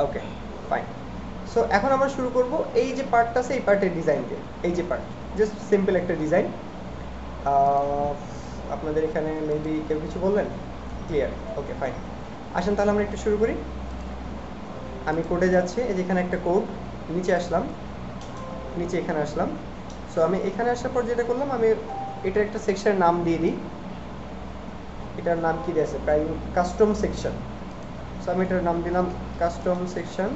ওকে, fine. So এখন আমরা শুরু করব এই যে পার্টটা আছে এই পার্টের ডিজাইন দিয়ে। এই যে পার্ট জাস্ট সিম্পল একটা ডিজাইন। আপনাদের এখানে মেবি কেউ কিছু বললেন? ক্লিয়ার? ওকে, ফাইন। আসেন তাহলে আমরা একটু শুরু করি। আমি কোডে যাচ্ছি, এই যেখানে একটা কোড, নিচে আসলাম, নিচে এখানে আসলাম। সো আমি এখানে আসার পর যেটা করলাম, আমি এটার একটা সেকশনের নাম দিয়ে দিই। এটার নাম কি দিয়েছে? Prime custom section. সো আমি এটার নাম দিলাম কাস্টম সেকশন।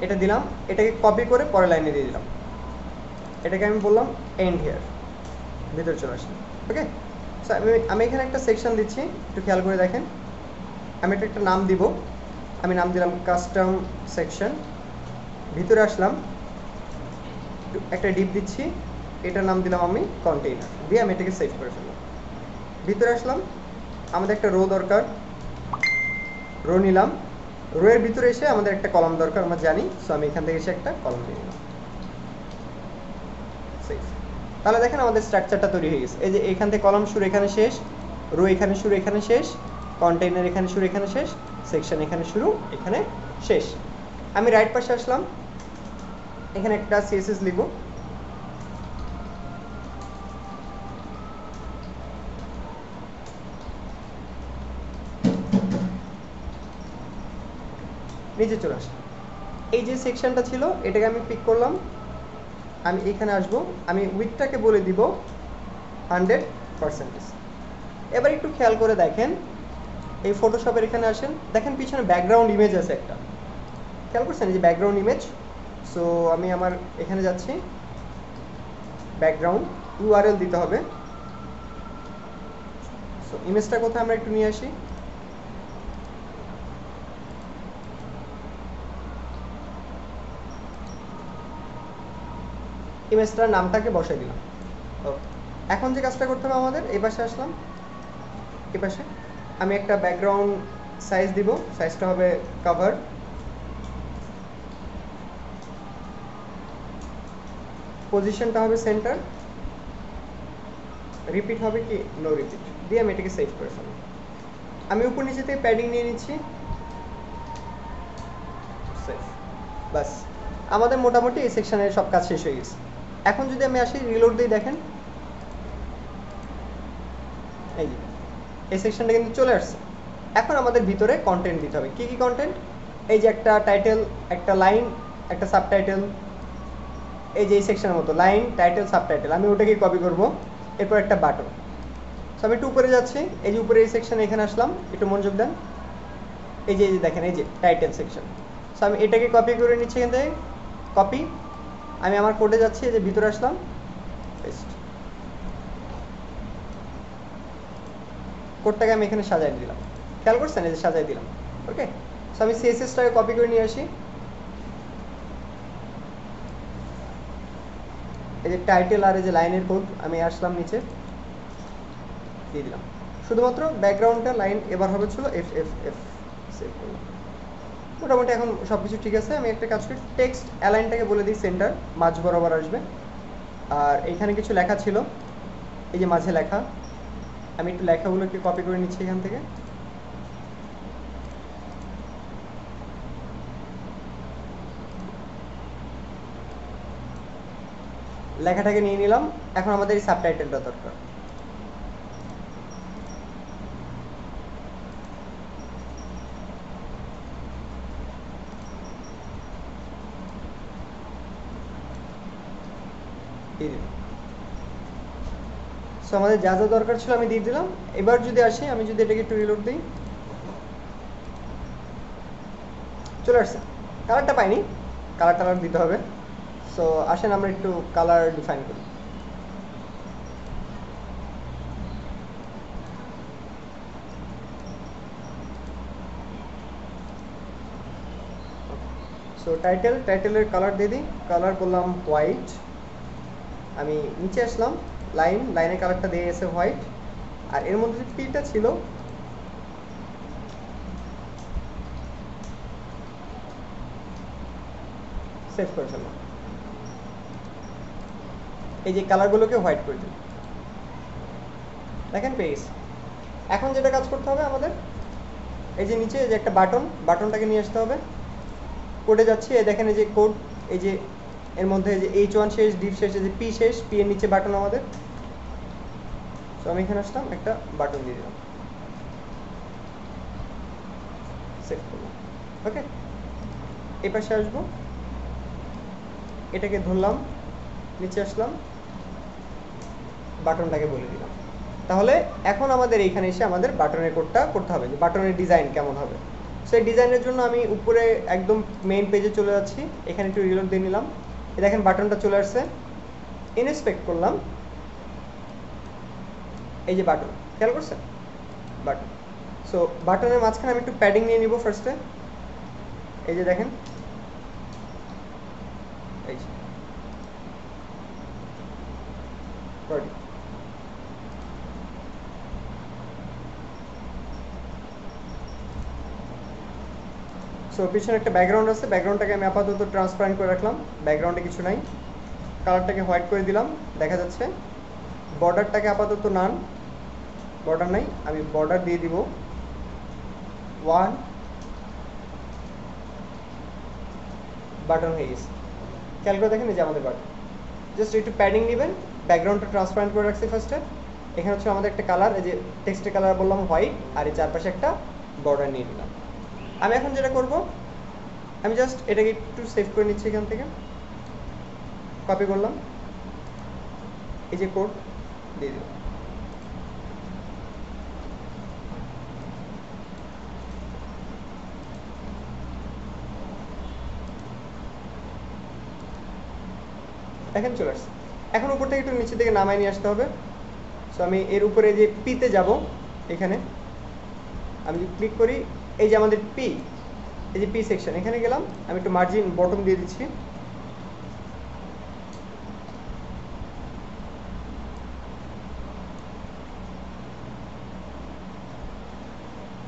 এটা দিলাম, এটাকে কপি করে পরের লাইনে দিয়ে দিলাম। এটাকে আমি বললাম এন্ড হিয়ার, ভিতরে চলে আসলাম। ওকে, সো আমি এখানে একটা সেকশন দিচ্ছি, একটু খেয়াল করে দেখেন। আমি এটা একটা নাম দিব, আমি নাম দিলাম কাস্টম সেকশন। ভিতরে আসলাম, একটা ডিপ দিচ্ছি, এটার নাম দিলাম আমি কন্টেইনার, দিয়ে আমি এটাকে সেভ করে ফেললাম। ভিতরে আসলাম, আমাদের একটা রো দরকার, রো নিলাম। রো এর ভিতরে এসে আমাদের একটা কলাম দরকার, আমরা জানি। সো আমি এখান থেকে এসে একটা কলাম দিয়ে নিলাম, সেভ। তাহলে দেখেন আমাদের স্ট্রাকচারটা তৈরি হয়ে গেছে। এই যে এখান থেকে কলাম শুরু, এখানে শেষ, রো এখানে শুরু, এখানে শেষ, কন্টেইনার এখানে শুরু, এখানে শেষ, সেকশন এখানে শুরু, এখানে শেষ। আমি রাইট পাশে আসলাম, এখানে একটা সিএসএস লিখব। নিচে চলে আসলাম, এই যে সেকশনটা ছিল এটাকে আমি পিক করলাম। আমি এখানে আসব, আমি উইথটাকে বলে দিব 100%। এবার একটু খেয়াল করে দেখেন, এই ফটোশপের এখানে আসেন, দেখেন পিছনে ব্যাকগ্রাউন্ড ইমেজ আছে একটা, খেয়াল করছেন? এই যে ব্যাকগ্রাউন্ড ইমেজ। সো আমি আমার এখানে যাচ্ছি, ব্যাকগ্রাউন্ড ইউআরএল দিতে হবে। সো ইমেজটা কোথায় আমরা একটু নিয়ে আসি, ইমেজটার নামটাকে বসাই দিলাম। ওকে, এখন যে কাজটা করতে হবে আমাদের, এই পাশে আসলাম, এই পাশে আমি একটা ব্যাকগ্রাউন্ড সাইজ দিব, সাইজটা হবে কভার, পজিশনটা হবে সেন্টার, রিপিট হবে কি নো রিপিট, দিয়ে আমি এটাকে সেভ করে ফেলব। আমি উপর নিচে থেকে প্যাডিং নিয়ে নিচ্ছি, সেভ। বাস, আমাদের মোটামুটি এই সেকশনের সব কাজ শেষ হয়ে গেছে। এখন যদি আমি আসি রিলোড দিই, দেখেন এই যে এই সেকশনটা কিন্তু চলে আসছে। এখন আমাদের ভিতরে কন্টেন্ট দিতে হবে। কি কি কন্টেন্ট? এই যে একটা টাইটেল, একটা লাইন, একটা সাবটাইটেল, এই যে এই সেকশনের মতো লাইন, টাইটেল, সাবটাইটেল, আমি ওটাকে কপি করব। এরপর একটা বাটন। সো আমি একটু উপরে যাচ্ছি, এই যে উপরে এই সেকশনে এখানে আসলাম, একটু মনোযোগ দেন। এই যে দেখেন, এই যে টাইটেল সেকশন। সো আমি এটাকে কপি করে নিচ্ছি এখান থেকে, কপি। আমি আমার কোডে যাচ্ছি, এই যে ভিতরে আসলাম, পেস্ট। কোডটাকে আমি এখানে সাজাই দিলাম, খেয়াল করছেন? এই যে সাজাই দিলাম। ওকে, সো আমি সিএসএসটাকে কপি করে নিয়ে আসি, এই যে টাইটেল আর এই যে লাইনের কোড, আমি আসলাম নিচে দিয়ে দিলাম। শুধুমাত্র ব্যাকগ্রাউন্ডটা লাইন এবার হবে ছিল এফ এফ এফ, সেভ করলাম। মোটামুটি এখন সব কিছু ঠিক আছে। আমি একটা কাজ করি, টেক্সট অ্যালাইনটাকে বলে দিই সেন্টার, মাঝ বরাবর আসবে। আর এইখানে কিছু লেখা ছিল, এই যে মাঝে লেখা, আমি একটু লেখাগুলো একটু কপি করে নিচ্ছি এখান থেকে। লেখাটাকে নিয়ে নিলাম। এখন আমাদের এই সাবটাইটেলটা দরকার। দিয়ে দিলাম। সো আমাদের যা যা দরকার ছিল আমি দিয়ে দিলাম। এবার যদি আসি, আমি যদি এটাকে একটু রিলোড দিই, চলে আসছে। কালারটা পাইনি, কালার দিতে হবে। সো আসেন আমরা একটু কালার ডিফাইন করি। সো টাইটেলের কালার দিয়ে দিই, কালার করলাম হোয়াইট। আমি নিচে আসলাম, লাইনের কালারটা দিয়ে গেছে হোয়াইট। আর এর মধ্যে যে ফিলটা ছিল, সেভ করে ফেললাম। এই যে কালারগুলোকে হোয়াইট করে দিই, দেখেন পেয়ে গেছে। এখন যেটা কাজ করতে হবে আমাদের, এই যে নিচে যে একটা বাটনটাকে নিয়ে আসতে হবে। কোডে যাচ্ছি, এই দেখেন এই যে কোড, এই যে এর মধ্যে যে H1 শেষ, ডিভ শেষ, এই যে পি শেষ, পি এর নিচে বাটন আমাদের। সো আমি এখানে আসলাম, একটা বাটন দিয়ে দিলাম, সেভ করলাম। ওকে, এই পাশে আসবো, এটাকে ধরলাম, নিচে আসলাম, বাটনটাকে বলে দিলাম। তাহলে এখন আমাদের এইখানে এসে আমাদের বাটনের কোডটা করতে হবে, যে বাটনের ডিজাইন কেমন হবে। সেই ডিজাইনের জন্য আমি উপরে একদম মেইন পেজে চলে যাচ্ছি, এখানে একটু রিলোড দিয়ে নিলাম। এই দেখেন বাটনটা চলে আসছে, ইনস্পেক্ট করলাম, এই যে বাটন, খেয়াল করছেন বাটন। সো বাটনের মাঝখানে আমি একটু প্যাডিং নিয়ে নিব ফার্স্টে, এই যে দেখেন, এই যে বডি। সো পিছনে একটা ব্যাকগ্রাউন্ড আছে, ব্যাকগ্রাউন্ডটাকে আমি আপাতত ট্রান্সপারেন্ট করে রাখলাম, ব্যাকগ্রাউন্ডে কিছু নাই। কালারটাকে হোয়াইট করে দিলাম, দেখা যাচ্ছে। বর্ডারটাকে আপাতত নান, বর্ডার নাই, আমি বর্ডার দিয়ে দিব 1, বাটন হয়ে গেছে। খেয়াল করে দেখেন এই যে আমাদের বাটন। জাস্ট একটু প্যাডিং নেবেন, ব্যাকগ্রাউন্ডটা ট্রান্সপারেন্ট করে রাখছি ফার্স্টে। এখানে হচ্ছে আমাদের একটা কালার, এই যে টেক্সটের কালার বললাম হোয়াইট, আর এই চারপাশে একটা বর্ডার নিয়ে নিলাম। আমি এখন যেটা করব, আমি জাস্ট এটাকে একটু সেভ করে নিচ্ছি, এখান থেকে কপি করলাম, এই যে কোড দিয়ে দিলাম। দেখেন চলে আসছে। এখন উপর থেকে একটু নিচের দিকে নামায় নিয়ে আসতে হবে। সো আমি এর উপরে যে পিতে যাব, এখানে আমি যদি ক্লিক করি, এই যে আমাদের পি, এই যে পি সেকশন, এখানে গেলাম, আমি একটু মার্জিন বটম দিয়ে দিচ্ছি।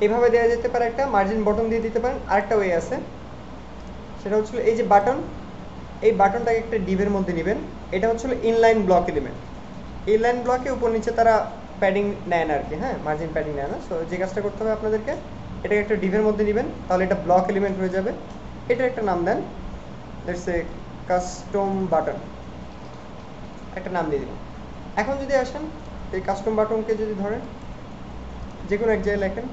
এভাবে দেওয়া যেতে পারে, একটা মার্জিন বটন দিয়ে দিতে পারেন। আরেকটা ওয়ে আছে, সেটা হচ্ছিল এই যে বাটন, এই বাটনটাকে একটা ডিভের মধ্যে নেবেন। এটা হচ্ছিল ইনলাইন ব্লক এলিমেন্ট। ইনলাইন ব্লকে উপর নিচে তারা প্যাডিং নেয় না আর কি, হ্যাঁ, মার্জিন প্যাডিং নেয় না। সো যে কাজটা করতে হবে আপনাদেরকে, এটাকে একটা ডিভের মধ্যে নেবেন, তাহলে এটা ব্লক এলিমেন্ট হয়ে যাবে। এটার একটা নাম দেন, লেটস সে কাস্টম বাটন, একটা নাম দিয়ে দিবেন। এখন যদি আসেন, এই কাস্টম বাটনকে যদি ধরেন, যে কোনো এক জায়গায় লেখেন,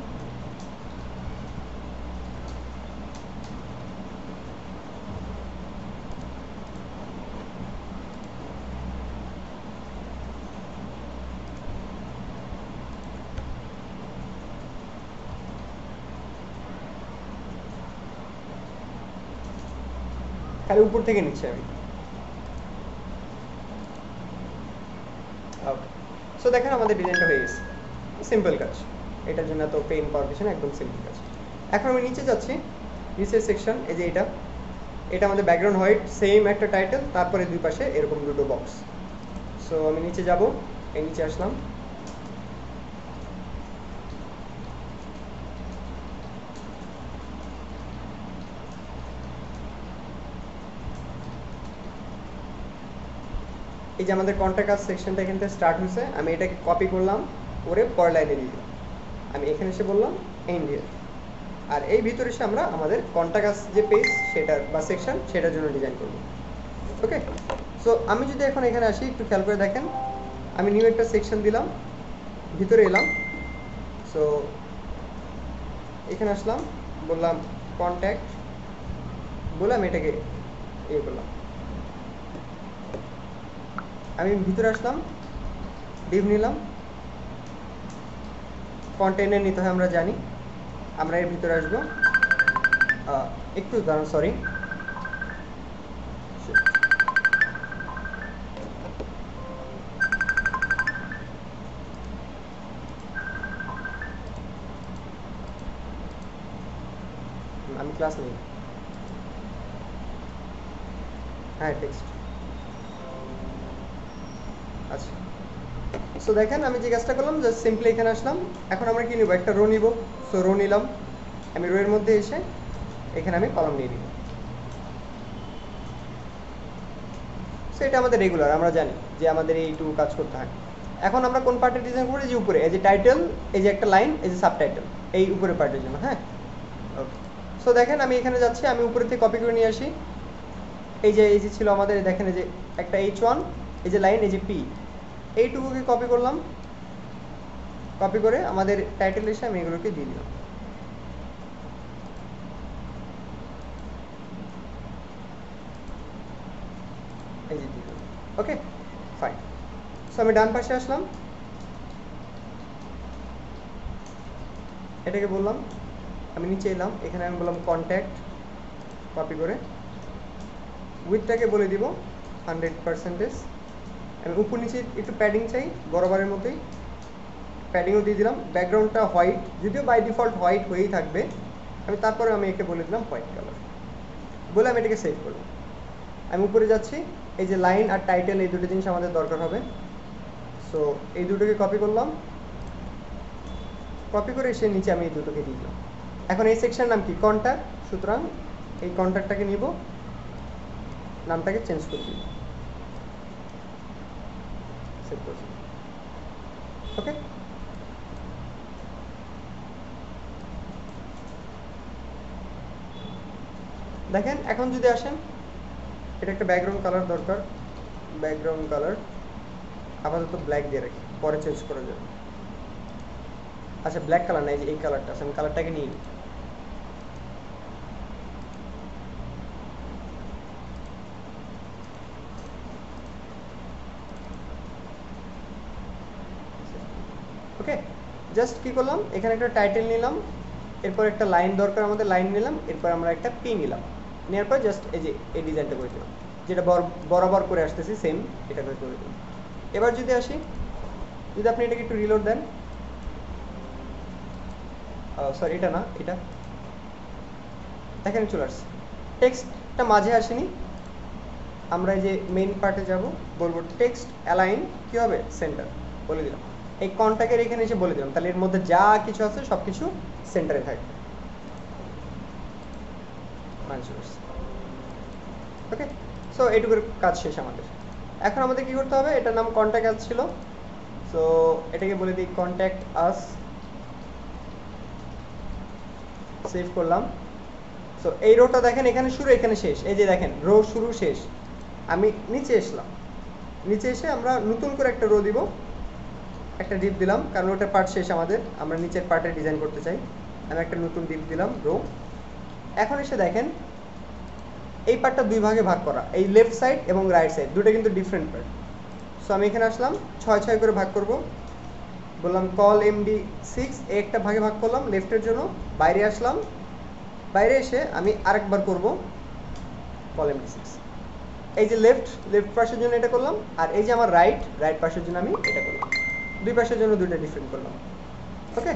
খালি উপর থেকে নিচ্ছি আমি। ওকে, সো দেখেন আমাদের ডিজাইনটা হয়ে গেছে। সিম্পল কাজ, এটার জন্য তো পেইন পাওয়ার কিছু না, একদম সিম্পল কাজ। এখন আমি নিচে যাচ্ছি, নিচের সেকশন, এই যে এটা আমাদের ব্যাকগ্রাউন্ড হোয়াইট, সেম একটা টাইটেল, তারপরে দুই পাশে এরকম দুটো বক্স। সো আমি নিচে যাব, এই নিচে আসলাম, এই যে আমাদের কন্ট্যাক্ট আস সেকশনটা এখান থেকে স্টার্ট হয়েছে, আমি এটাকে কপি করলাম, করে পরের লাইনে দিয়ে দিলাম। আমি এখানে এসে বললাম এন্ড হিয়ার, আর এই ভিতরে এসে আমরা আমাদের কন্ট্যাক্ট আস যে পেজ সেটার বা সেকশন, সেটার জন্য ডিজাইন করব। ওকে, সো আমি যদি এখন এখানে আসি, একটু খেয়াল করে দেখেন, আমি নিউ একটা সেকশন দিলাম, ভিতরে এলাম। সো এখানে আসলাম, বললাম কন্ট্যাক্ট, বলে আমি এটাকে ইয়ে করলাম। আমি ভিতরে আসলাম, ডিভ নিলাম, কন্টেইনার নিতে হয় আমরা জানি, আমরা এর ভিতরে আসবো। একটু দাঁড়ান, সরি, আমি ক্লাস নেই, হ্যাঁ টেক্সট। আচ্ছা, সো দেখেন আমি যে কাজটা করলাম, জাস্ট সিম্পলি এখানে আসলাম। এখন আমরা কি নিব, একটা রো নিব। সো রো নিলাম, আমি রো এর মধ্যে এসে এখানে আমি কলাম নিয়ে নিব। সো এটা আমাদের রেগুলার, আমরা জানি যে আমাদের এইটুকু কাজ করতে হয়। এখন আমরা কোন পার্টে ডিজাইন করবো? এই যে উপরে, এই যে টাইটেল, এই যে একটা লাইন, এই যে সাবটাইটেল, এই উপরে পার্টের জন্য। হ্যাঁ, ওকে। সো দেখেন আমি এখানে যাচ্ছি, আমি উপরে থেকে কপি করে নিয়ে আসি। এই যে ছিল আমাদের, দেখেন এই যে একটা H1, এই যে লাইন, এই যে P, এইটুকুকে কপি করলাম। কপি করে আমাদের টাইটেল এসে আমি এগুলোকে দিয়ে দিলাম। এই যে দিয়ে দিলাম। ওকে, ফাইন। সো আমি ডান পাশে আসলাম, এটাকে বললাম, আমি নিচে এলাম, এখানে আমি বললাম কন্ট্যাক্ট, কপি করে উইথটাকে বলে দিব 100%। আমি উপর নিচে একটু প্যাডিং চাই বরাবরের মতোই, প্যাডিংও দিয়ে দিলাম। ব্যাকগ্রাউন্ডটা হোয়াইট, যদিও বাই ডিফল্ট হোয়াইট হয়েই থাকবে, তারপরে আমি একে বলে দিলাম হোয়াইট কালার, বলে আমি এটাকে সেভ করলাম। আমি উপরে যাচ্ছি, এই যে লাইন আর টাইটেল, এই দুটো জিনিস আমাদের দরকার হবে। সো এই দুটোকে কপি করলাম, কপি করে এসে নিচে আমি এই দুটোকে দিয়ে দিলাম। এখন এই সেকশন নাম কি? কন্ট্যাক্ট। সুতরাং এই কন্ট্যাক্টটাকে নিব, নামটাকে চেঞ্জ করে দিব, সেভ করছি। ওকে, দেখেন এখন যদি আসেন, এটা একটা ব্যাকগ্রাউন্ড কালার দরকার, ব্যাকগ্রাউন্ড কালার আপাতত ব্ল্যাক দিয়ে রাখি, পরে চেঞ্জ করা যাবে। আচ্ছা, ব্ল্যাক কালার নাই, যে এই কালারটা আছে, আমি কালারটাকে নিই। ওকে, জাস্ট কি করলাম, এখানে একটা টাইটেল নিলাম, এরপর একটা লাইন দরকার আমাদের, লাইন নিলাম, এরপর আমরা একটা পি নিলাম, নেওয়ার পর জাস্ট এই যে এই ডিজাইনটা করে দিলাম, যেটা বরাবর করে আসতেছি সেম, এটা করে দিলাম। এবার যদি আসি, যদি আপনি এটাকে একটু রিলোড দেন, সরি এটা না, এটা দেখেন চলে আসছে। টেক্সটটা মাঝে আসেনি, আমরা এই যে মেইন পার্টে যাব, বলবো টেক্সট অ্যালাইন কি হবে, সেন্টার, বলে দিলাম। এই কন্ট্যাক্টের এখানে এসে বলে দিলাম, তাহলে এর মধ্যে যা কিছু আছে সব কিছু সেন্টারে থাকবে। ওকে, সো এইটুকুর কাজ শেষ আমাদের। এখন আমাদের কি করতে হবে, এটার নাম কন্ট্যাক্ট আস ছিল, সো এটাকে বলে দিই কন্ট্যাক্ট আস, সেভ করলাম। সো এই রোটা দেখেন এখানে শুরু, এখানে শেষ, এই যে দেখেন রো শুরু শেষ। আমি নিচে আসলাম, নিচে এসে আমরা নতুন করে একটা রো দিব, একটা ডিপ দিলাম, কারণ ওটার পার্ট শেষ আমাদের, আমরা নিচের পার্টে ডিজাইন করতে চাই। আমি একটা নতুন ডিপ দিলাম, রো। এখন এসে দেখেন এই পার্টটা দুই ভাগে ভাগ করা, এই লেফট সাইড এবং রাইট সাইড দুটো কিন্তু ডিফারেন্ট পার্ট। সো আমি এখানে আসলাম, 6 করে ভাগ করব, বললাম কল MD6, একটা ভাগে ভাগ করলাম লেফটের জন্য, বাইরে আসলাম, বাইরে এসে আমি আরেকবার করব কল MD6, এই যে লেফট পাশের জন্য এটা করলাম, আর এই যে আমার রাইট পাশের জন্য আমি এটা করলাম, দুই পাশের জন্য দুইটা ডিফারেন্ট করলাম। ওকে,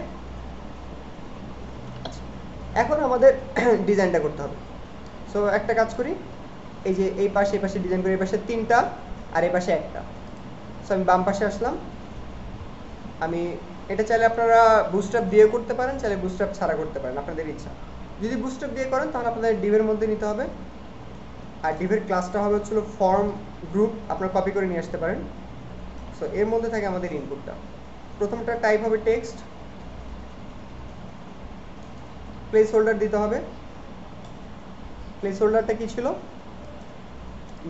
এখন আমাদের ডিজাইনটা করতে হবে। সো একটা কাজ করি, এই যে এই পাশে ডিজাইন করি, এই পাশে 3টা আর এই পাশে 1টা। সো আমি বাম পাশে আসলাম, আমি এটা চাইলে আপনারা বুস্টআপ দিয়ে করতে পারেন, চাইলে বুস্টআপ ছাড়া করতে পারেন, আপনাদের ইচ্ছা। যদি বুস্টআপ দিয়ে করেন তাহলে আপনাদের ডিভের মধ্যে নিতে হবে, আর ডিভের ক্লাসটা হবে হচ্ছিল ফর্ম গ্রুপ, আপনারা কপি করে নিয়ে আসতে পারেন। সো এর মধ্যে থাকে আমাদের ইনপুটটা, প্রথমটা টাইপ হবে টেক্সট, প্লেস হোল্ডার দিতে হবে, প্লেস হোল্ডারটা কি ছিল,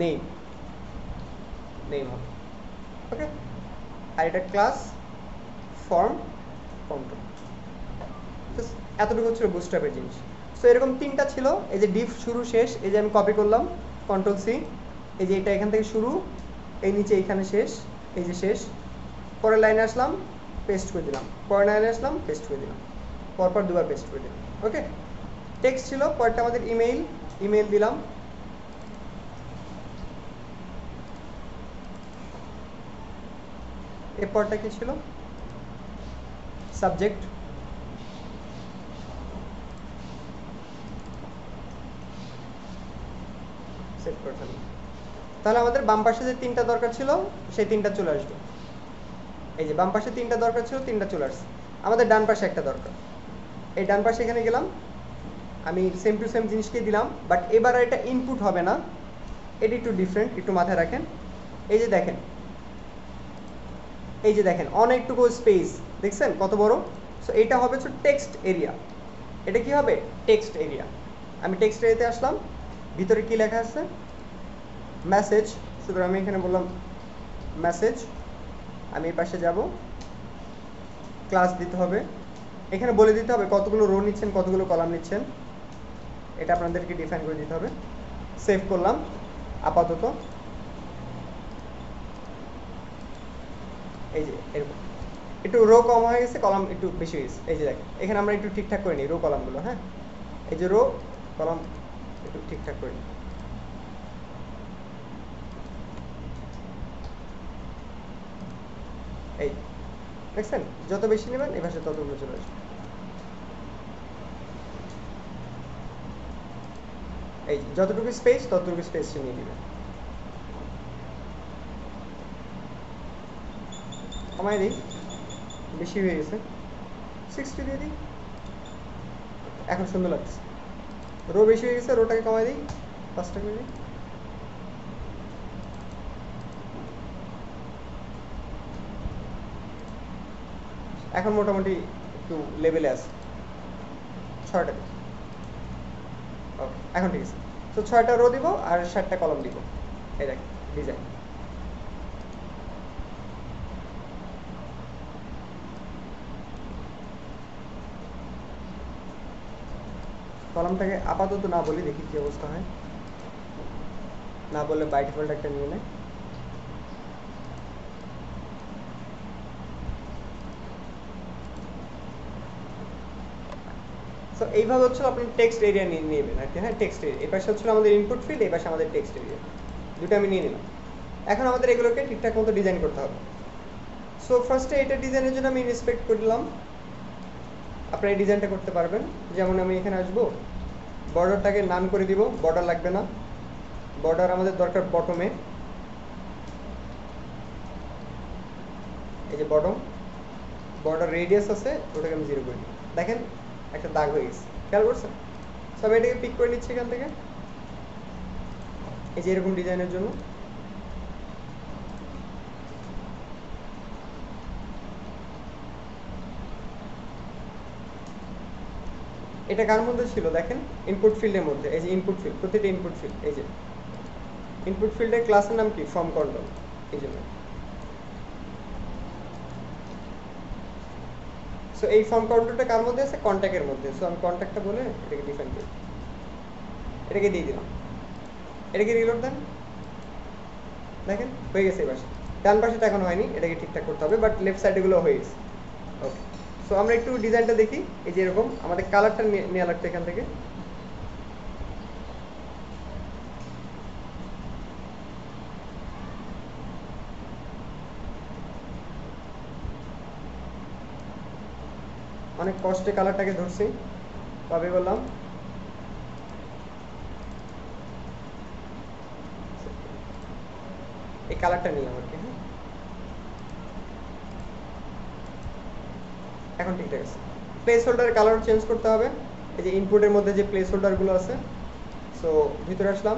নেম হবে। ওকে, আর এটা ক্লাস ফর্ম কন্ট্রোল, এতটুকু ছিল বুস্টআপের জিনিস। সো এরকম 3টা ছিল, এই যে ডিফ শুরু শেষ, এই যে আমি কপি করলাম Ctrl+C, এই যে এটা এখান থেকে শুরু, এই নিচে এখানে শেষ, এই যে শেষ, পরের লাইনে আসলাম পেস্ট করে দিলাম, পরের লাইনে আসলাম পেস্ট করে দিলাম, পরপর দুবার পেস্ট করে দিলাম। ওকে, টেক্সট ছিল, পরেরটা আমাদের ইমেইল দিলাম, এরপরটা কি ছিল, সাবজেক্ট, সেট করে ফেললাম। তাহলে আমাদের বাম পাশে যে 3টা দরকার ছিল সেই 3টা চলে আসবে, এই যে বাম পাশে 3টা দরকার ছিল, 3টা চলে আসছে। আমাদের ডান পাশে একটা দরকার, এই ডান পাশে এখানে গেলাম, আমি সেম টু সেম জিনিসকে দিলাম, বাট এবার এটা ইনপুট হবে না, এটি একটু ডিফারেন্ট, একটু মাথায় রাখেন। এই যে দেখেন এই যে দেখেন অনেকটুকু স্পেস, দেখছেন কত বড়। সো এটা হবে হচ্ছে টেক্সট এরিয়া। এটা কি হবে? Text area. আমি টেক্সট এরিয়াতে আসলাম, ভিতরে কি লেখা আছে? মেসেজ। সুতরাং আমি এখানে বললাম মেসেজ। আমি এই পাশে যাব, ক্লাস দিতে হবে, এখানে বলে দিতে হবে কতগুলো রো নিচ্ছেন, কতগুলো কলাম নিচ্ছেন, এটা আপনাদেরকে ডিফাইন করে দিতে হবে। সেভ করলাম আপাতত। এই যে এরকম একটু রো কম হয়ে গেছে, কলাম একটু বেশি হয়ে গেছে। এই যে দেখেন এখানে আমরা একটু ঠিকঠাক করে নিই রো কলামগুলো। হ্যাঁ, এই যে রো কলাম একটু ঠিকঠাক করে নিই। এই দেখছেন, যত বেশি নেবেন এই পাশে ততগুলো চলে আসবে। এই যতটুকু স্পেস ততটুকু স্পেস নিয়ে নেবেন। কমাই দিই, বেশি হয়ে গেছে, 60 দিয়ে দিই। এখন সুন্দর লাগছে। রো বেশি হয়ে গেছে, রোটাকে কমাই দিই, 5টা করে দিই। এখন মোটামুটি একটু লেভেলে আছে। 6টা দিই। ওকে, এখন ঠিক আছে। তো 6টা রো দিব আর 7টা কলম দিব। এই দেখ ডিজাইন। কলমটাকে আপাতত না বলি, দেখি কি অবস্থা হয়। না বললে বাই ডিফল্ট একটা নিয়ে নেয়। সো এইভাবে হচ্ছে আপনার টেক্সট এরিয়া নিয়ে নেবেন আর কি। হ্যাঁ, টেক্সট এরিয়া এই পাশে হচ্ছে আমাদের ইনপুট ফিল্ড, এই পাশে আমাদের টেক্সট এরিয়া, দুটো আমি নিয়ে নিলাম। এখন আমাদের এগুলোকে ঠিকঠাক মতো ডিজাইন করতে হবে। সো ফার্স্টে এটা ডিজাইনের জন্য আমি ইন্সপেক্ট করলাম। আপনারা এই ডিজাইনটা করতে পারবেন। যেমন আমি এখানে আসবো, বর্ডারটাকে নান করে দিব, বর্ডার লাগবে না, বর্ডার আমাদের দরকার বটমে। এই যে বটম, বর্ডার রেডিয়াস আছে, ওটাকে আমি 0 করে দিই। দেখেন একটা দাগ হয়ে গেছে, খেয়াল করছেন? সব এটাকে পিক করে নিচ্ছি এখান থেকে। এই যে এরকম ডিজাইনের জন্য এটা কার মধ্যে ছিল দেখেন? ইনপুট ফিল্ডের মধ্যে। এই যে ইনপুট ফিল্ড, প্রতিটা ইনপুট ফিল্ড। এই যে ইনপুট ফিল্ডের ক্লাসের নাম কি? Form control. এই জন্য সো এই ফর্ম কাউন্টারটা কার মধ্যে আছে? কন্ট্যাক্টের মধ্যে। সো আমি কন্ট্যাক্টটা বলে এটাকে ডিফাইন করি, এটাকে দিয়ে দিলাম। এটাকে রিলোড দেন, দেখেন হয়ে গেছে। এই পাশে, ডান পাশেটা এখন হয়নি, এটাকে ঠিকঠাক করতে হবে, বাট লেফট সাইডেগুলো হয়ে গেছে। ওকে, সো আমরা একটু ডিজাইনটা দেখি। এই যে এরকম আমাদের কালারটা নেওয়া লাগতো এখান থেকে। অনেক কষ্টে কালারটাকে ধরছি, কবে বললাম? এই কালারটা নিয়ে আমাকে। হ্যাঁ, এখন ঠিকঠাক আছে। প্লেস হোল্ডারের কালার চেঞ্জ করতে হবে। এই যে ইনপুটের মধ্যে যে প্লেস হোল্ডারগুলো আছে, সো ভিতরে আসলাম।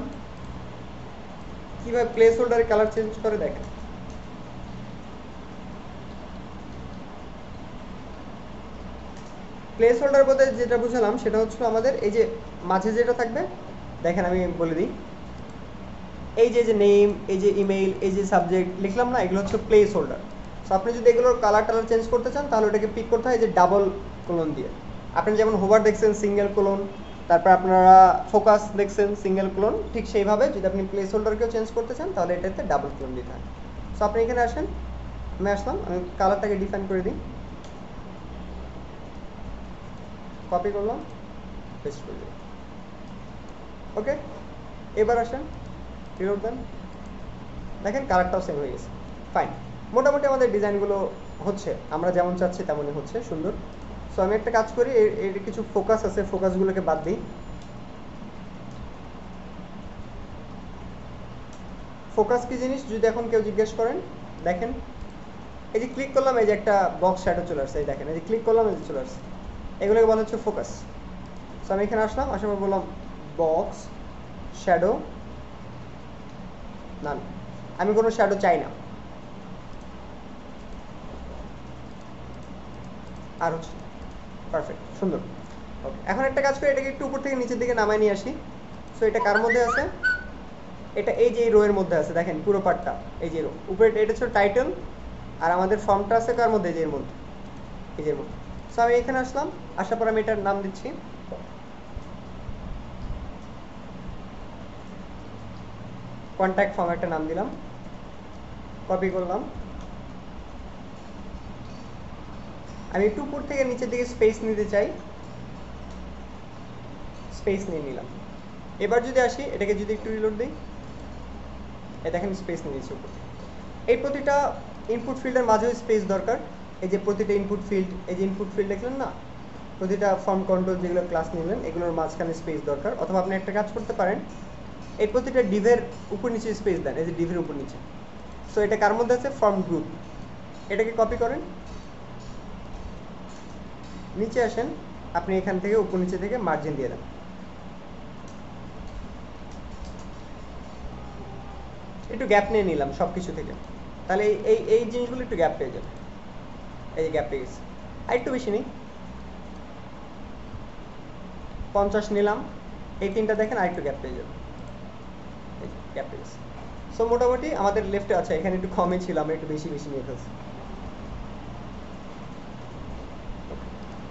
কিভাবে প্লেস হোল্ডারের কালার চেঞ্জ করে দেখেন। প্লেস হোল্ডার বলতে যেটা বুঝালাম সেটা হচ্ছে আমাদের এই যে মাঝে যেটা থাকবে, দেখেন আমি বলে দিই। এই যে নেম, এই যে ইমেইল, এই যে সাবজেক্ট লিখলাম না, এগুলো হচ্ছে প্লেস হোল্ডার। সো আপনি যদি এগুলোর কালার টালার চেঞ্জ করতে চান তাহলে ওটাকে পিক করতে হয় যে ডাবল কোলন দিয়ে। আপনি যেমন হোভার দেখছেন সিঙ্গেল কোলন, তারপর আপনারা ফোকাস দেখছেন সিঙ্গেল কোলন, ঠিক সেইভাবে যদি আপনি প্লেস হোল্ডারকেও চেঞ্জ করতে চান তাহলে এটাতে ডাবল কোলন দিতে হয়। সো আপনি এখানে আসেন, আমি আসলাম, আমি কালারটাকে ডিফাইন করে দিই, কপি করলাম, পেস্ট করে দিই। ওকে, এবার আসেন, রিলোড দেন, দেখেন কালারটাও সেম হয়ে গেছে। ফাইন, মোটামুটি আমাদের ডিজাইনগুলো হচ্ছে, আমরা যেমন চাচ্ছি তেমনই হচ্ছে, সুন্দর। সো আমি একটা কাজ করি, এর কিছু ফোকাস আছে, ফোকাসগুলোকে বাদ দিই। ফোকাস কি জিনিস যদি এখন কেউ জিজ্ঞেস করেন, দেখেন এই যে ক্লিক করলাম, এই যে একটা বক্স শ্যাডো চলে আসছে, এই দেখেন এই যে ক্লিক করলাম, এই যে চলে আসছে, এগুলোকে বলা হচ্ছে ফোকাস। সো আমি এখানে আসলাম, আসার পর বললাম বক্স শ্যাডো নান। আমি কোনো শ্যাডো চাই না, আর হচ্ছে পারফেক্ট, সুন্দর। ওকে, এখন একটা কাজ করি, এটাকে একটু উপর থেকে নিচের দিকে নামায় নিয়ে আসি। সো এটা কার মধ্যে আছে? এটা এই যে এই রো এর মধ্যে আছে, দেখেন পুরো পার্টটা এই যে রো উপরে, এটা হচ্ছে টাইটেল, আর আমাদের ফর্মটা আছে কার মধ্যে? এই যে এর মধ্যে, এই যে এর মধ্যে। সো আমি এখানে আসলাম, আসার পর আমি এটার নাম দিচ্ছি কন্ট্যাক্ট ফর্ম, একটা নাম দিলাম, কপি করলাম। আমি একটু উপর থেকে নিচের দিকে স্পেস নিতে চাই, স্পেস নিয়ে নিলাম। এবার যদি আসি, এটাকে যদি একটু রিলোড দিই, এই দেখেন স্পেস নিয়ে নিয়েছি উপর। এই প্রতিটা ইনপুট ফিল্ডের মাঝেও স্পেস দরকার। এই যে প্রতিটা ইনপুট ফিল্ড, এই যে ইনপুট ফিল্ড দেখলেন না, প্রতিটা ফর্ম কন্ট্রোল যেগুলো ক্লাস নিলেন এগুলোর মাঝখানে স্পেস দরকার। অথবা আপনি একটা কাজ করতে পারেন, এই প্রতিটা ডিভের উপর নিচে স্পেস দেন, এই যে ডিভের উপর নিচে। সো এটা কার মধ্যে আছে? Form group. এটাকে কপি করেন, নিচে আসেন, আপনি এখান থেকে উপর নিচে থেকে মার্জিন দিয়ে দেন। একটু গ্যাপ নিয়ে নিলাম সব কিছু থেকে, তাহলে এই এই জিনিসগুলো একটু গ্যাপ পেয়ে যাবে। এই যে গ্যাপ পেয়ে গেছে, আর একটু বেশি নেই, 50 নিলাম। এই তিনটা দেখেন, আর একটু গ্যাপ পেয়ে যাবে, এই যে গ্যাপ পেয়ে গেছে। সো মোটামুটি আমাদের লেফটে আছে, এখানে একটু কমই ছিল, আমরা একটু বেশি বেশি নিয়ে ফেলছি।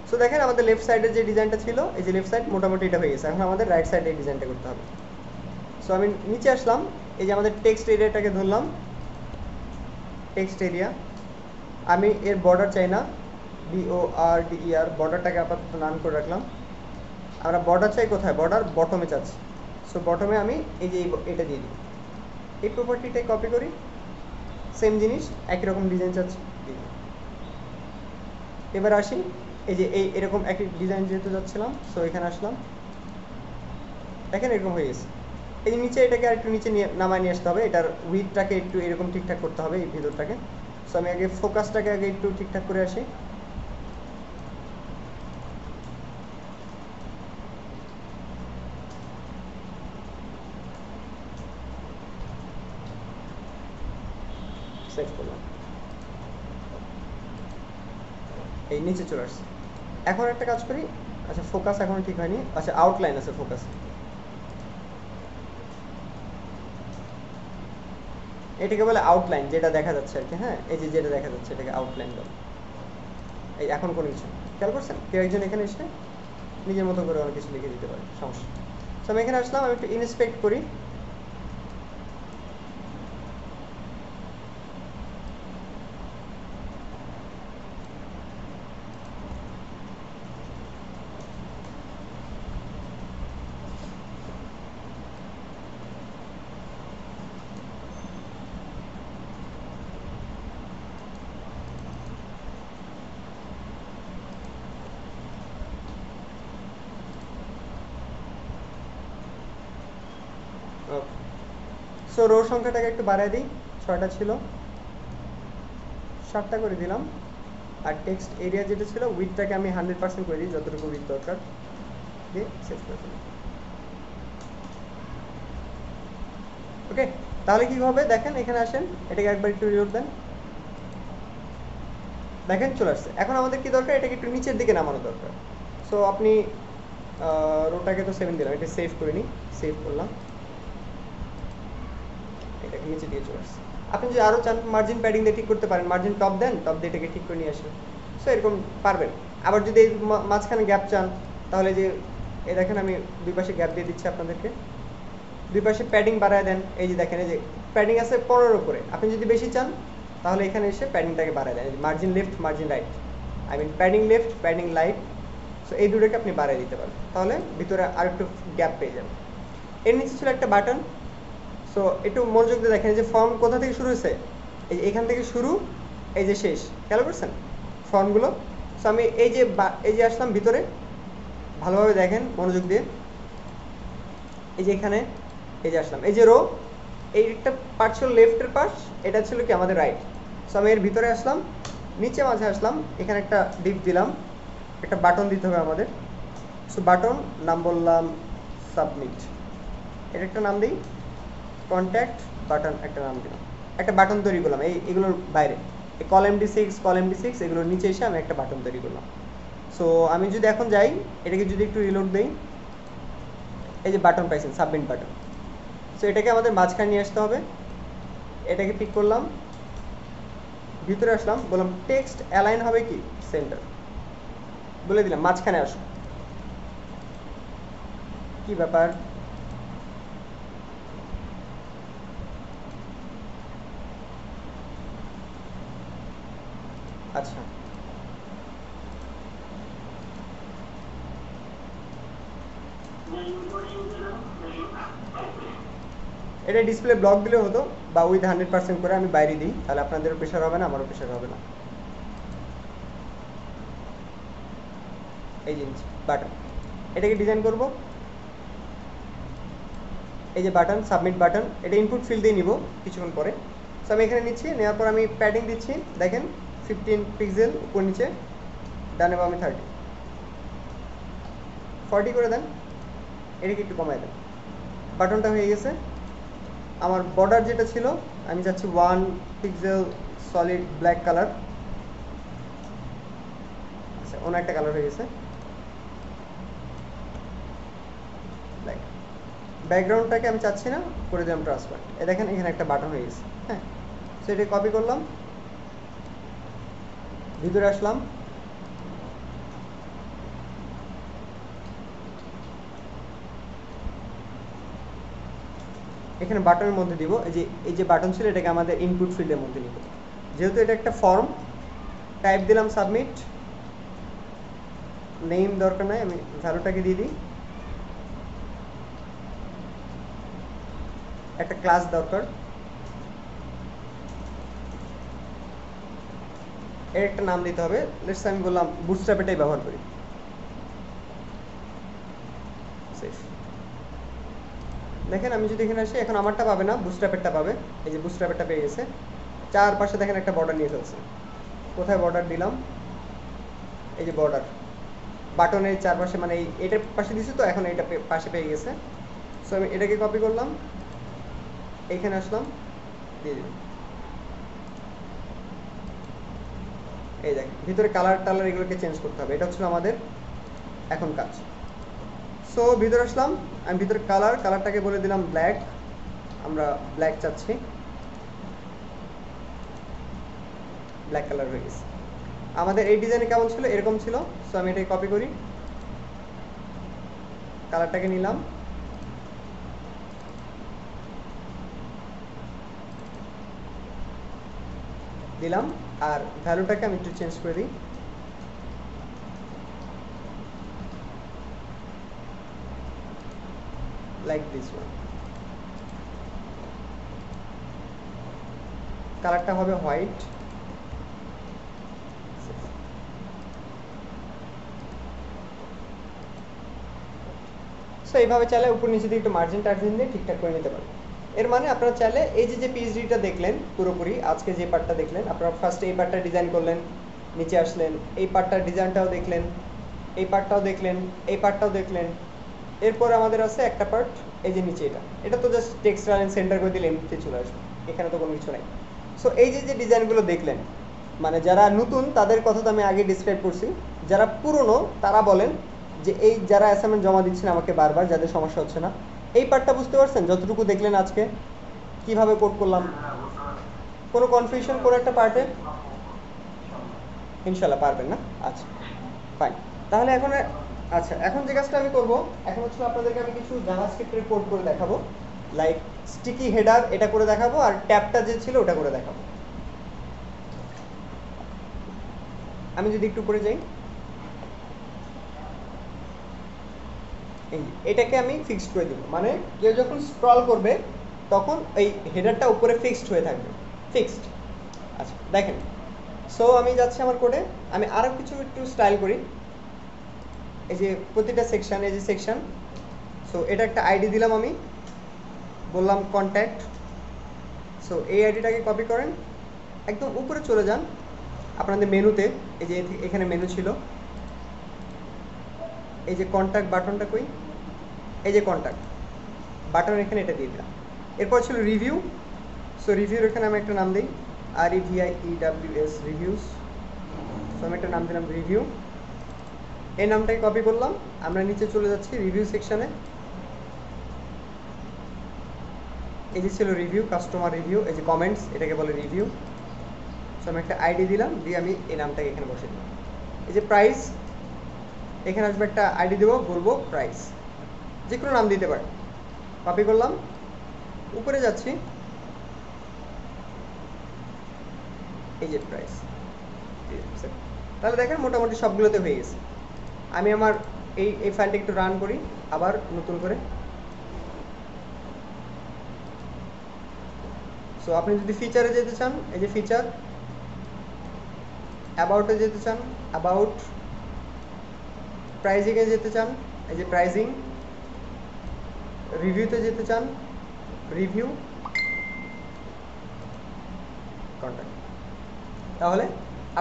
সো দেখেন আমাদের লেফট সাইডের যে ডিজাইনটা ছিল, এই যে লেফট সাইড মোটামুটি এটা হয়ে গেছে। এখন আমাদের রাইট সাইডে এই ডিজাইনটা করতে হবে। সো আমি নিচে আসলাম, এই যে আমাদের টেক্সট এরিয়াটাকে ধরলাম, টেক্সট এরিয়া। আমি এর বর্ডার চাই না, BORDER, বর্ডারটাকে আপাতত নান করে রাখলাম। আমরা বর্ডার চাই কোথায়? বর্ডার বটমে চাচ্ছি। সো বটমে আমি এই যে এটা দিয়ে দিই, এই প্রপার্টিটাই কপি করি, সেম জিনিস, একই রকম ডিজাইন চাচ্ছি, দিয়ে দিই। এবার আসি, এই যে এরকম একই ডিজাইন যেহেতু যাচ্ছিলাম, সো এখানে আসলাম, দেখেন এরকম হয়ে গেছে। এই যে নিচে, এটাকে আর একটু নিচে নিয়ে নামায় নিয়ে আসতে হবে, এটার উইথটাকে একটু এরকম ঠিকঠাক করতে হবে, এই ভিতরটাকে। সো আমি আগে ফোকাসটাকে আগে একটু ঠিকঠাক করে আসি। সেভ করলাম, এই নিচে চলে আসছে। এখন একটা কাজ করি, আচ্ছা ফোকাস এখনো ঠিক হয়নি, আচ্ছা আউটলাইন আছে ফোকাস, এটাকে বলে আউটলাইন, যেটা দেখা যাচ্ছে আর কি। হ্যাঁ, এই যে যেটা দেখা যাচ্ছে এটাকে আউটলাইন বলে। এই এখন কোনো কিছু খেয়াল করছেন? কেউ একজন এখানে এসে নিজের মতো করে অনেক কিছু লিখে দিতে পারে, সমস্যা। তো আমি এখানে আসলাম, আমি একটু ইন্সপেক্ট করি। ওকে, সো রো সংখ্যাটাকে একটু বাড়ায় দিই, 6টা ছিল 7টা করে দিলাম। আর টেক্সট এরিয়া যেটা ছিল, উইথটাকে আমি 100% করে দিই, যতটুকু উইথ দরকার, দিয়ে সেভ করে ফেলি। ওকে, তাহলে কি হবে দেখেন, এখানে আসেন, এটাকে একবার একটু রিলোড দেন, দেখেন চলে আসছে। এখন আমাদের কি দরকার? এটাকে একটু নিচের দিকে নামানো দরকার। সো আপনি রোটাকে তো 7 দিলাম, এটা সেভ করে নিই, সেভ করলাম, এটাকে নিচে দিয়ে চলে আসছে। আপনি যদি আরও চান মার্জিন প্যাডিং দিয়ে ঠিক করতে পারেন, মার্জিন টপ দেন, টপ দিয়ে এটাকে ঠিক করে নিয়ে আসেন। সো এরকম পারবেন। আবার যদি এই মাঝখানে গ্যাপ চান, তাহলে যে এই দেখেন আমি দুই পাশে গ্যাপ দিয়ে দিচ্ছি আপনাদেরকে, দুই পাশে প্যাডিং বাড়ায় দেন। এই যে দেখেন, এই যে প্যাডিং আছে 15 করে, আপনি যদি বেশি চান তাহলে এখানে এসে প্যাডিংটাকে বাড়ায় দেন, margin left margin right, I mean padding left padding right. So এই দুটোকে আপনি বাড়িয়ে দিতে পারেন, তাহলে ভিতরে আর একটু গ্যাপ পেয়ে যাবেন। এর নিচে ছিল একটা বাটন। সো একটু মনোযোগ দিয়ে দেখেন, যে ফর্ম কোথা থেকে শুরু হয়েছে, এই এখান থেকে শুরু, এই যে শেষ, খেয়াল করছেন ফর্মগুলো। সো আমি এই যে আসলাম ভিতরে, ভালোভাবে দেখেন মনোযোগ দিয়ে, এই যে এখানে এই যে আসলাম, এই যে রো, এইটা পার্ট ছিল লেফটের পাশ, এটা ছিল কি আমাদের রাইট। সো আমি এর ভিতরে আসলাম, নিচে মাঝে আসলাম, এখানে একটা ডিপ দিলাম, একটা বাটন দিতে হবে আমাদের। সো বাটন নাম বললাম সাবমিট, এটা একটা নাম দিই, কন্ট্যাক্ট বাটন একটা নাম দিলাম, একটা বাটন তৈরি করলাম এগুলোর বাইরে। কলাম D6 এগুলোর নিচে এসে আমি একটা বাটন তৈরি করলাম। সো আমি যদি এখন যাই, এটাকে যদি একটু রিলোড দেই, এই যে বাটন পাইছেন, সাবমিট বাটন। সো এটাকে আমাদের মাঝখানে নিয়ে আসতে হবে। এটাকে পিক করলাম, ভিতরে আসলাম, বললাম টেক্সট অ্যালাইন হবে কি সেন্টার, বলে দিলাম মাঝখানে আসো। কি ব্যাপার, আচ্ছা এটা ডিসপ্লে ব্লক দিলে হতো, বা উইথ 100% করে আমি বাইরে দিই, তাহলে আপনাদেরও প্রেশার হবে না, আমারও প্রেশার হবে না। এই জিনিস বাটন, এটাকে ডিজাইন করব। এই যে বাটন, সাবমিট বাটন, এটা ইনপুট ফিল্ড দিয়ে নিব কিছুক্ষণ পরে। সো আমি এখানে নিচ্ছি, নেওয়ার পর আমি প্যাডিং দিচ্ছি, দেখেন 15 পিক্সেল উপর নিচে, ডানে বামে 30, 40 করে দেন, এটাকে একটু কমায় দেন। বাটনটা হয়ে গেছে। আমার বর্ডার যেটা ছিল আমি চাচ্ছি 1 পিক্সেল সলিড ব্ল্যাক কালার। আচ্ছা, অন্য একটা কালার হয়ে গেছে ব্ল্যাক। ব্যাকগ্রাউন্ডটাকে আমি চাচ্ছি না, করে দিলাম ট্রান্সপারেন্ট। দেখেন এখানে একটা বাটন হয়ে গেছে। হ্যাঁ, সো এটা কপি করলাম, ভিতরে আসলাম, এখানে বাটনের মধ্যে দিব। এই যে বাটন ছিল এটাকে আমাদের ইনপুট ফিল্ডের মধ্যে নিব। যেহেতু এটা একটা ফর্ম, টাইপ দিলাম সাবমিট, নেম দরকার নাই, আমি ভ্যালুটাকে দিয়ে দিই। একটা ক্লাস দরকার, এর একটা নাম দিতে হবে। লেটস আমি বললাম বুটস্ট্র্যাপ, এটাই ব্যবহার করি। সেফ। দেখেন আমি যদি এখানে আসি, এখন আমারটা পাবে না, বুটস্ট্র্যাপেরটা পাবে। এই যে বুটস্ট্র্যাপেরটা পেয়ে গেছে। চারপাশে দেখেন একটা বর্ডার নিয়ে ফেলছে। কোথায় বর্ডার দিলাম, এই যে বর্ডার বাটনের চারপাশে, মানে এটার পাশে দিছি, তো এখন এটা পাশে পেয়ে গেছে। সো আমি এটাকে কপি করলাম, এইখানে আসলাম, দিয়ে দিলাম। এই দেখেন ভিতরে কালার টালার এগুলোকে চেঞ্জ করতে হবে, এটা হচ্ছে আমাদের এখন কাজ। সো ভিতরে আসলাম, আমি ভিতরে কালারটাকে বলে দিলাম ব্ল্যাক, আমরা ব্ল্যাক চাচ্ছি, ব্ল্যাক কালার হয়ে গেছে। আমাদের এই ডিজাইনে কেমন ছিল, এরকম ছিল। সো আমি এটাকে কপি করি, কালারটাকে নিলাম, দিলাম, আর ভ্যালুটাকে আমি একটু চেঞ্জ করে দিই, লাইক দিস ওয়ান। কালারটা হবে হোয়াইট। সো এইভাবে চাইলে উপর নিচে দিয়ে একটু মার্জিন টার্জিন দিয়ে ঠিকঠাক করে নিতে পারেন। এর মানে আপনারা চাইলে এই যে পিএইচডিটা দেখলেন পুরোপুরি, আজকে যে পার্টটা দেখলেন, আপনারা ফার্স্টে এই পার্টটা ডিজাইন করলেন, নিচে আসলেন, এই পার্টটার ডিজাইনটাও দেখলেন, এই পার্টটাও দেখলেন, এই পার্টটাও দেখলেন। এরপর আমাদের আছে একটা পার্ট, এই যে নিচে এটা তো জাস্ট টেক্সট লাইন সেন্টার করে দিলে এমনিতে চলে আসবে, এখানে তো কোনো কিছু নাই। সো এই যে ডিজাইনগুলো দেখলেন, মানে যারা নতুন তাদের কথা তো আমি আগে ডিসক্রাইব করছি, যারা পুরনো তারা বলেন যে এই যারা অ্যাসাইনমেন্ট জমা দিচ্ছেন আমাকে বারবার, যাদের সমস্যা হচ্ছে না, এই পার্টটা বুঝতে পারছেন যতটুকু দেখলেন আজকে কিভাবে কোড করলাম, কোনো কনফিউশন কোনো একটা পার্টে? ইনশাল্লাহ পারবেন না? আচ্ছা ফাইন, তাহলে এখন আচ্ছা এখন যে কাজটা আমি করব, এখন হচ্ছে আপনাদেরকে আমি কিছু জাভাস্ক্রিপ্টের কোড করে দেখাবো, লাইক স্টিকি হেডার এটা করে দেখাবো, আর ট্যাবটা যে ছিল ওটা করে দেখাবো। আমি যদি একটু করে যাই, এটাকে আমি ফিক্সড করে দিব, মানে কেউ যখন স্ক্রল করবে তখন এই হেডারটা উপরে ফিক্সড হয়ে থাকবে, ফিক্সড। আচ্ছা দেখেন, সো আমি যাচ্ছি আমার কোডে, আমি আরও কিছু একটু স্টাইল করি। এই যে প্রতিটা সেকশন, এই যে সেকশন, সো এটা একটা আইডি দিলাম, আমি বললাম কন্ট্যাক্ট। সো এই আইডিটাকে কপি করেন, একদম উপরে চলে যান আপনাদের মেনুতে, এই যে এখানে মেনু ছিল, এই যে কন্ট্যাক্ট বাটনটা কই, এই যে কন্ট্যাক্ট বাটন এখানে এটা দিয়ে দিলাম। এরপর ছিল রিভিউ, সো রিভিউর এখানে আমি একটা নাম দিই REVIEWS রিভিউস। সো আমি একটা নাম দিলাম রিভিউ। এই নামটাকে কপি করলাম, আমরা নিচে চলে যাচ্ছি রিভিউ সেকশনে। এই যে ছিল রিভিউ, কাস্টমার রিভিউ, এই যে কমেন্টস, এটাকে বলে রিভিউ। সো আমি একটা আইডি দিলাম, দিয়ে আমি এই নামটাকে এখানে বসে দিলাম। এই যে প্রাইস, এখানে আসবে একটা আইডি দেবো, বলবো প্রাইস, যে কোনো নাম দিতে পারে। কপি করলাম, উপরে যাচ্ছি, এই যে প্রাইস। তাহলে দেখেন মোটামুটি সবগুলোতে হয়ে গেছে। আমি আমার এই ফাইলটা একটু রান করি আবার নতুন করে। সো আপনি যদি ফিচারে যেতে চান, এই যে ফিচার, অ্যাবাউটে যেতে চান, অ্যাবাউট, প্রাইজিংয়ে যেতে চান, এই যে প্রাইজিং, রিভিউতে যেতে চান, রিভিউ, কন্ট্যাক্ট। তাহলে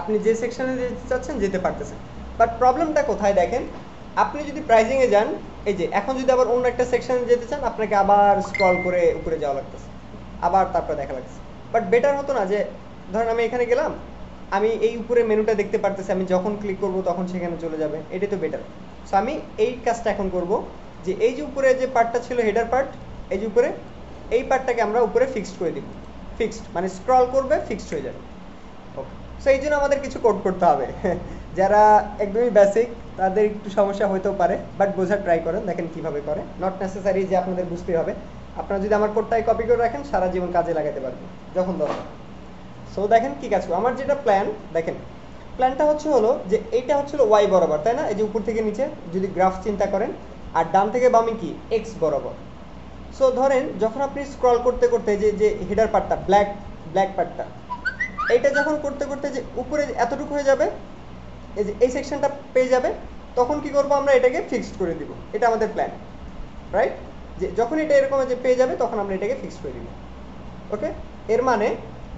আপনি যে সেকশনে যেতে চাচ্ছেন যেতে পারতেছেন। বাট প্রবলেমটা কোথায় দেখেন, আপনি যদি প্রাইজিংয়ে যান, এই যে এখন যদি আবার অন্য একটা সেকশনে যেতে চান, আপনাকে আবার স্ক্রল করে উপরে যাওয়া লাগতেছে, আবার তারপরে দেখা লাগছে। বাট বেটার হতো না যে ধরেন আমি এখানে গেলাম, আমি এই উপরে মেনুটা দেখতে পারতেছি, আমি যখন ক্লিক করব তখন সেখানে চলে যাবে, এটাই তো বেটার। সো আমি এই কাজটা এখন করব, যে এই যে উপরে যে পার্টটা ছিল হেডার পার্ট, এই যে উপরে এই পার্টটাকে আমরা উপরে ফিক্সড করে দিব। ফিক্সড মানে স্ক্রল করবে, ফিক্সড হয়ে যাবে। ওকে, সো এই জন্য আমাদের কিছু কোড করতে হবে। যারা একদমই বেসিক তাদের একটু সমস্যা হতেও পারে, বাট বোঝার ট্রাই করেন, দেখেন কিভাবে করে। নট নেসেসারি যে আপনাদের বুঝতে হবে, আপনারা যদি আমার কোডটাই কপি করে রাখেন সারা জীবন কাজে লাগাতে পারবেন যখন দরকার। সো দেখেন কি কাজ করবো, আমার যেটা প্ল্যান, দেখেন প্ল্যানটা হলো যে এইটা হচ্ছিল ওয়াই বরাবর, তাই না? এই যে উপর থেকে নিচে যদি গ্রাফ চিন্তা করেন, আর ডান থেকে বামে কি এক্স বরাবর। সো ধরেন যখন আপনি স্ক্রল করতে করতে যে হেডার পার্টটা, ব্ল্যাক পার্টটা, এইটা যখন করতে করতে যে উপরে এতটুকু হয়ে যাবে, এই যে এই সেকশনটা পেয়ে যাবে, তখন কি করব আমরা এটাকে ফিক্সড করে দিব। এটা আমাদের প্ল্যান, রাইট? যে যখন এটা এরকম যে পেয়ে যাবে তখন আমরা এটাকে ফিক্সড করে দিব। ওকে, এর মানে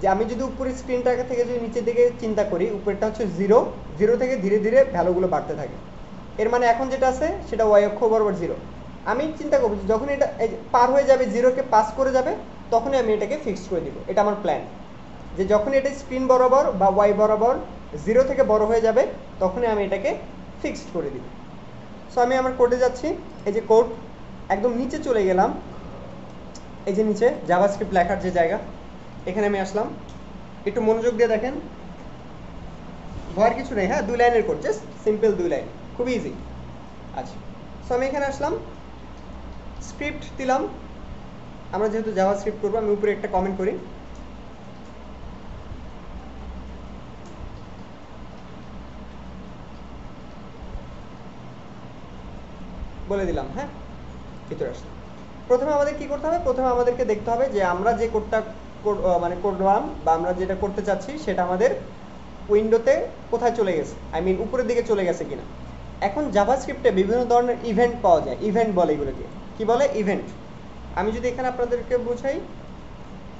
যে আমি যদি উপরের স্ক্রিনটাকে থেকে যদি নিচের দিকে চিন্তা করি, উপরেরটা হচ্ছে 0, 0 থেকে ধীরে ধীরে ভ্যালুগুলো বাড়তে থাকে। এর মানে এখন যেটা আছে সেটা ওয়াই অক্ষ বরাবর 0। আমি চিন্তা করবো যখন এটা পার হয়ে যাবে, 0কে পাস করে যাবে, তখনই আমি এটাকে ফিক্সড করে দিব। এটা আমার প্ল্যান, যে যখন এটা স্ক্রিন বরাবর বা ওয়াই বরাবর 0 থেকে বড় হয়ে যাবে, তখনই আমি এটাকে ফিক্সড করে দিব। সো আমি আমার কোডে যাচ্ছি, এই যে কোড, একদম নিচে চলে গেলাম, এই যে নিচে জাভাস্ক্রিপ্ট লেখার যে জায়গা, এখানে আমি আসলাম। একটু মনোযোগ দিয়ে দেখেন, ভয়ের কিছু নেই, হ্যাঁ 2 লাইনের কোড, জাস্ট সিম্পল 2 লাইন, খুব ইজি। আচ্ছা, সো আমি এখানে আসলাম, স্ক্রিপ্ট দিলাম, আমরা যেহেতু জাভাস্ক্রিপ্ট করবো, আমি উপরে একটা কমেন্ট করি, বলে দিলাম, হ্যাঁ ভিতরে আসলাম। প্রথমে আমাদের কি করতে হবে, প্রথমে আমাদেরকে দেখতে হবে যে আমরা যে কোডটা মানে করলাম বা আমরা যেটা করতে চাচ্ছি সেটা আমাদের উইন্ডোতে কোথায় চলে গেছে, আই মিন উপরের দিকে চলে গেছে কিনা। এখন জাভাস্ক্রিপ্টে বিভিন্ন ধরনের ইভেন্ট পাওয়া যায়, ইভেন্ট বলে এগুলোকে, কি বলে ইভেন্ট। আমি যদি এখানে আপনাদেরকে বোঝাই,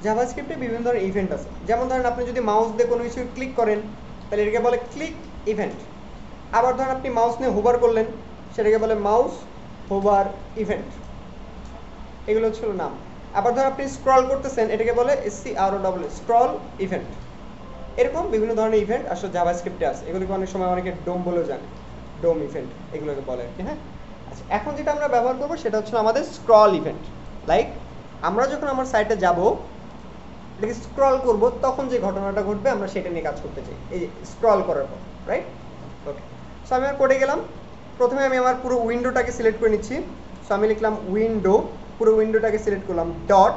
জাভাস্ক্রিপ্টে বিভিন্ন ধরনের ইভেন্ট আছে। যেমন ধরেন আপনি যদি মাউস দিয়ে কোনো কিছু ক্লিক করেন, তাহলে এটাকে বলে ক্লিক ইভেন্ট। আবার ধরেন আপনি মাউস নিয়ে হোভার করলেন, সেটাকে বলে মাউস হোভার ইভেন্ট। এগুলো ছিল নাম। আবার ধর আপনি স্ক্রল করতেছেন, এটাকে বলে SCROL, স্ক্রল ইভেন্ট। এরকম বিভিন্ন ধরনের ইভেন্ট আসলে জাভাস্ক্রিপ্টে আছে, এগুলোকে অনেক সময় অনেকে ডোম বলেও জানে, ডোম ইভেন্ট এগুলোকে বলে আর কি, হ্যাঁ। আচ্ছা, এখন যেটা আমরা ব্যবহার করবো সেটা হচ্ছে আমাদের স্ক্রল ইভেন্ট। লাইক আমরা যখন আমার সাইটে যাব, এটাকে স্ক্রল করব, তখন যে ঘটনাটা ঘটবে আমরা সেটা নিয়ে কাজ করতে চাই, এই যে স্ক্রল করার পর, রাইট? ওকে, সো আমি আমার কোডে গেলাম, প্রথমে আমি আমার পুরো উইন্ডোটাকে সিলেক্ট করে নিচ্ছি। সো আমি লিখলাম উইন্ডো, পুরো উইন্ডোটাকে সিলেক্ট করলাম, ডট,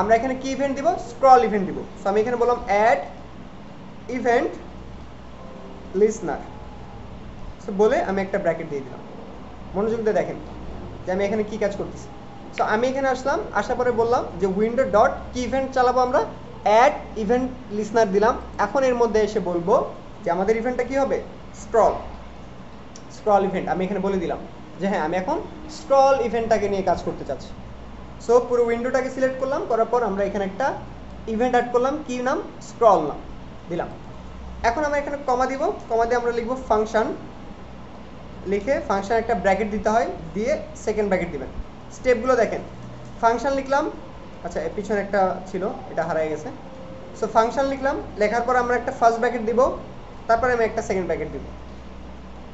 আমরা এখানে কি ইভেন্ট দিব, স্ক্রল ইভেন্ট দিব। সো আমি এখানে বললাম অ্যাড ইভেন্ট লিসনার, সো বলে আমি একটা ব্র্যাকেট দিয়ে দিলাম। মনোযোগ দিয়ে দেখেন যে আমি এখানে কি কাজ করতেছি। সো আমি এখানে আসলাম, আসার পরে বললাম যে উইন্ডো ডট কি ইভেন্ট চালাবো আমরা, অ্যাড ইভেন্ট লিসনার দিলাম। এখন এর মধ্যে এসে বলবো যে আমাদের ইভেন্টটা কি হবে, স্ক্রল ইভেন্ট। আমি এখানে বলে দিলাম যে হ্যাঁ আমি এখন স্ক্রল ইভেন্টটাকে নিয়ে কাজ করতে চাচ্ছি। সো পুরো উইন্ডোটাকে সিলেক্ট করলাম, করার পর আমরা এখানে একটা ইভেন্ট অ্যাড করলাম, কি নাম, স্ক্রল নাম দিলাম। এখন আমরা এখানে কমা দিব, কমা দিয়ে আমরা লিখবো ফাংশন, লিখে ফাংশন একটা ব্র্যাকেট দিতে হয়, দিয়ে সেকেন্ড ব্র্যাকেট দিবেন। স্টেপগুলো দেখেন, ফাংশন লিখলাম, আচ্ছা এর পিছনে একটা ছিল, এটা হারিয়ে গেছে, সো ফাংশন লিখলাম, লেখার পর আমরা একটা ফার্স্ট ব্র্যাকেট দিব, তারপরে আমি একটা সেকেন্ড ব্র্যাকেট দিব।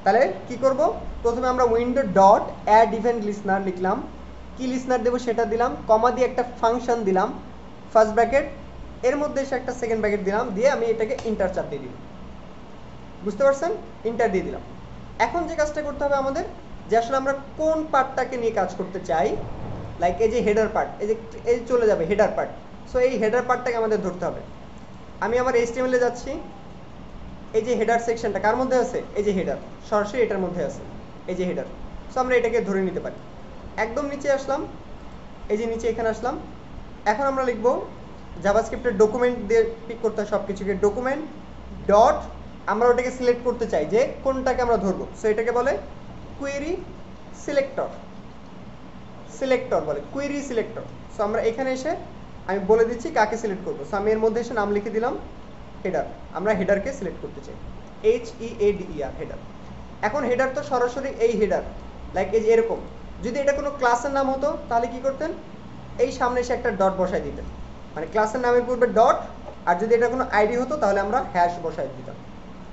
তাহলে কি করব, প্রথমে আমরা window dot add event listener লিখলাম, কি লিসনার দেবো সেটা দিলাম, কমা দিয়ে একটা ফাংশন দিলাম, ফার্স্ট ব্র্যাকেট, এর মধ্যে এসে একটা সেকেন্ড ব্র্যাকেট দিলাম, দিয়ে আমি এটাকে ইন্টার চাপ দিয়ে দিলাম। বুঝতে পারছেন, ইন্টার দিয়ে দিলাম। এখন যে কাজটা করতে হবে আমাদের, যে আসলে আমরা কোন পার্টটাকে নিয়ে কাজ করতে চাই, লাইক এই যে হেডার পার্ট, এই চলে যাবে হেডার পার্ট। সো এই হেডার পার্টটাকে আমাদের ধরতে হবে। আমি আমার HTML এ যাচ্ছি, এই যে হেডার সেকশনটা কার মধ্যে আছে, এই যে হেডার, সরাসরি এটার মধ্যে আছে, এই যে হেডার। সো আমরা এটাকে ধরে নিতে পারি। একদম নিচে আসলাম, এই যে নিচে এখানে আসলাম। এখন আমরা লিখব জাভাস্ক্রিপ্টের ডকুমেন্ট দিয়ে পিক করতে হয় সব কিছুকে, ডকুমেন্ট ডট, আমরা ওটাকে সিলেক্ট করতে চাই যে কোনটাকে আমরা ধরবো। সো এটাকে বলে কুয়েরি সিলেক্টর, সিলেক্টর বলে কুয়েরি সিলেক্টর। সো আমরা এখানে এসে আমি বলে দিচ্ছি কাকে সিলেক্ট করবো। সো আমি এর মধ্যে এসে নাম লিখে দিলাম হেডার, আমরা হেডারকে সিলেক্ট করতে চাই, HEADER হেডার। এখন হেডার তো সরাসরি এই হেডার, লাইক এই যে এরকম। যদি এটা কোনো ক্লাসের নাম হতো তাহলে কি করতেন, এই সামনে এসে একটা ডট বসাই দিতেন, মানে ক্লাসের নামের পূর্বে ডট, আর যদি এটা কোনো আইডি হতো তাহলে আমরা হ্যাশ বসাই দিতাম।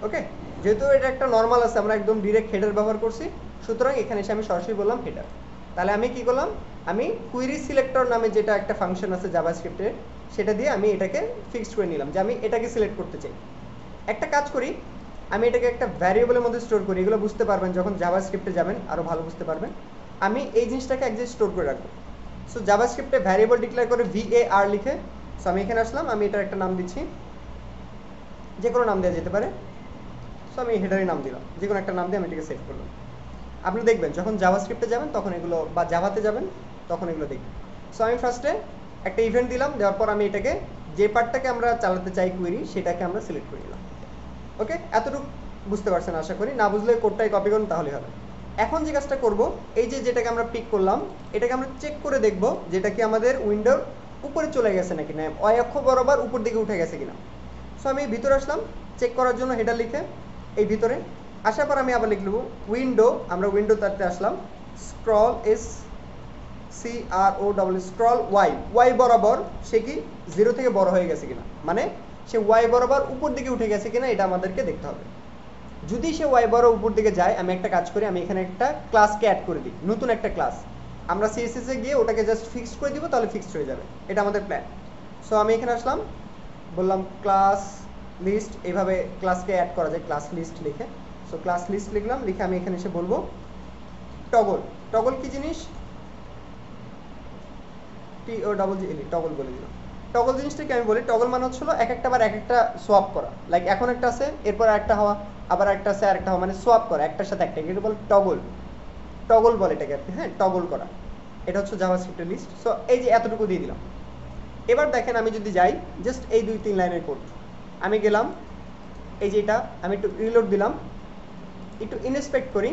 ওকে, যেহেতু এটা একটা নর্মাল আছে, আমরা একদম ডিরেক্ট হেডার ব্যবহার করছি, সুতরাং এখানে এসে আমি সরাসরি বললাম হেডার। তাহলে আমি কি করলাম, আমি কুয়েরি সিলেক্টর নামে যেটা একটা ফাংশন আছে জাভাস্ক্রিপ্টে, সেটা দিয়ে আমি এটাকে ফিক্সড করে নিলাম যে আমি এটাকে সিলেক্ট করতে চাই। একটা কাজ করি, আমি এটাকে একটা ভ্যারিয়েবলের মধ্যে স্টোর করি, এগুলো বুঝতে পারবেন যখন জাভাস্ক্রিপ্টে যাবেন, আরও ভালো বুঝতে পারবেন। আমি এই জিনিসটাকে এক জায়গায় স্টোর করে রাখবো। সো জাভাস্ক্রিপ্টে ভ্যারিয়েবল ডিক্লেয়ার করে VAR লিখে, সো আমি এখানে আসলাম, আমি এটার একটা নাম দিচ্ছি, যে কোনো নাম দেওয়া যেতে পারে। সো আমি হেডারের নাম দিলাম, যে কোনো একটা নাম দিয়ে আমি এটাকে সেভ করলাম। আপনি দেখবেন যখন জাভাস্ক্রিপ্টে যাবেন তখন এগুলো, বা জাভাতে যাবেন তখন এগুলো দেখবেন। সো আমি ফার্স্টে একটা ইভেন্ট দিলাম, দেওয়ার পর আমি এটাকে যে পার্টটাকে আমরা চালাতে চাই কুয়েরি, সেটাকে আমরা সিলেক্ট করে নিলাম। ওকে, এতটুকু বুঝতে পারছেন আশা করি, না বুঝলে কোডটাই কপি করুন তাহলে হবে। এখন যে কাজটা করব, এই যে যেটাকে আমরা পিক করলাম, এটাকে আমরা চেক করে দেখব যেটা কি আমাদের উইন্ডোর উপরে চলে গেছে নাকি, না অয় অক্ষ বরাবর উপর দিকে উঠে গেছে কিনা। সো আমি ভিতরে আসলাম চেক করার জন্য, হেডার লিখে এই ভিতরে আসার পর আমি আবার লিখব উইন্ডো, আমরা উইন্ডো তাতে আসলাম, স্ক্রল SCROL স্ক্রল ওয়াই বরাবর, সে কি 0 থেকে বড় হয়ে গেছে কিনা, মানে সে ওয়াই বরাবর উপর দিকে উঠে গেছে কিনা এটা আমাদেরকে দেখতে হবে। যদি সে ওয়াই বরাবর উপর দিকে যায়, আমি একটা কাজ করি, আমি এখানে একটা ক্লাসকে অ্যাড করে দিই, নতুন একটা ক্লাস। আমরা CSS এ গিয়ে ওটাকে জাস্ট ফিক্সড করে দিব, তাহলে ফিক্সড হয়ে যাবে, এটা আমাদের প্ল্যান। সো আমি এখানে আসলাম, বললাম ক্লাস লিস্ট, এইভাবে ক্লাসকে অ্যাড করা যায় ক্লাস লিস্ট লিখে। সো ক্লাস লিস্ট লিখলাম, লিখে আমি এখানে এসে বলবো টগল। টগল কি জিনিস, TOGGLE, টগল বলে দিলাম। টগল জিনিসটাকে আমি বলি, টগল মানে হচ্ছিল এক একটা বার এক একটা সোয়াপ করা, লাইক এখন একটা আছে এরপর একটা হওয়া, আবার একটা আছে আর একটা হওয়া, মানে সোয়াপ করা একটার সাথে একটা, এটা বলে টগল, টগল বলে এটাকে আর কি। হ্যাঁ, টগল করা, এটা হচ্ছে জাভাস্ক্রিপ্টের লিস্ট। সো এই যে এতটুকু দিয়ে দিলাম। এবার দেখেন আমি যদি যাই, জাস্ট এই 2-3 লাইনের কোড, আমি গেলাম, এই যে এটা আমি একটু রিলোড দিলাম, একটু ইনস্পেক্ট করি,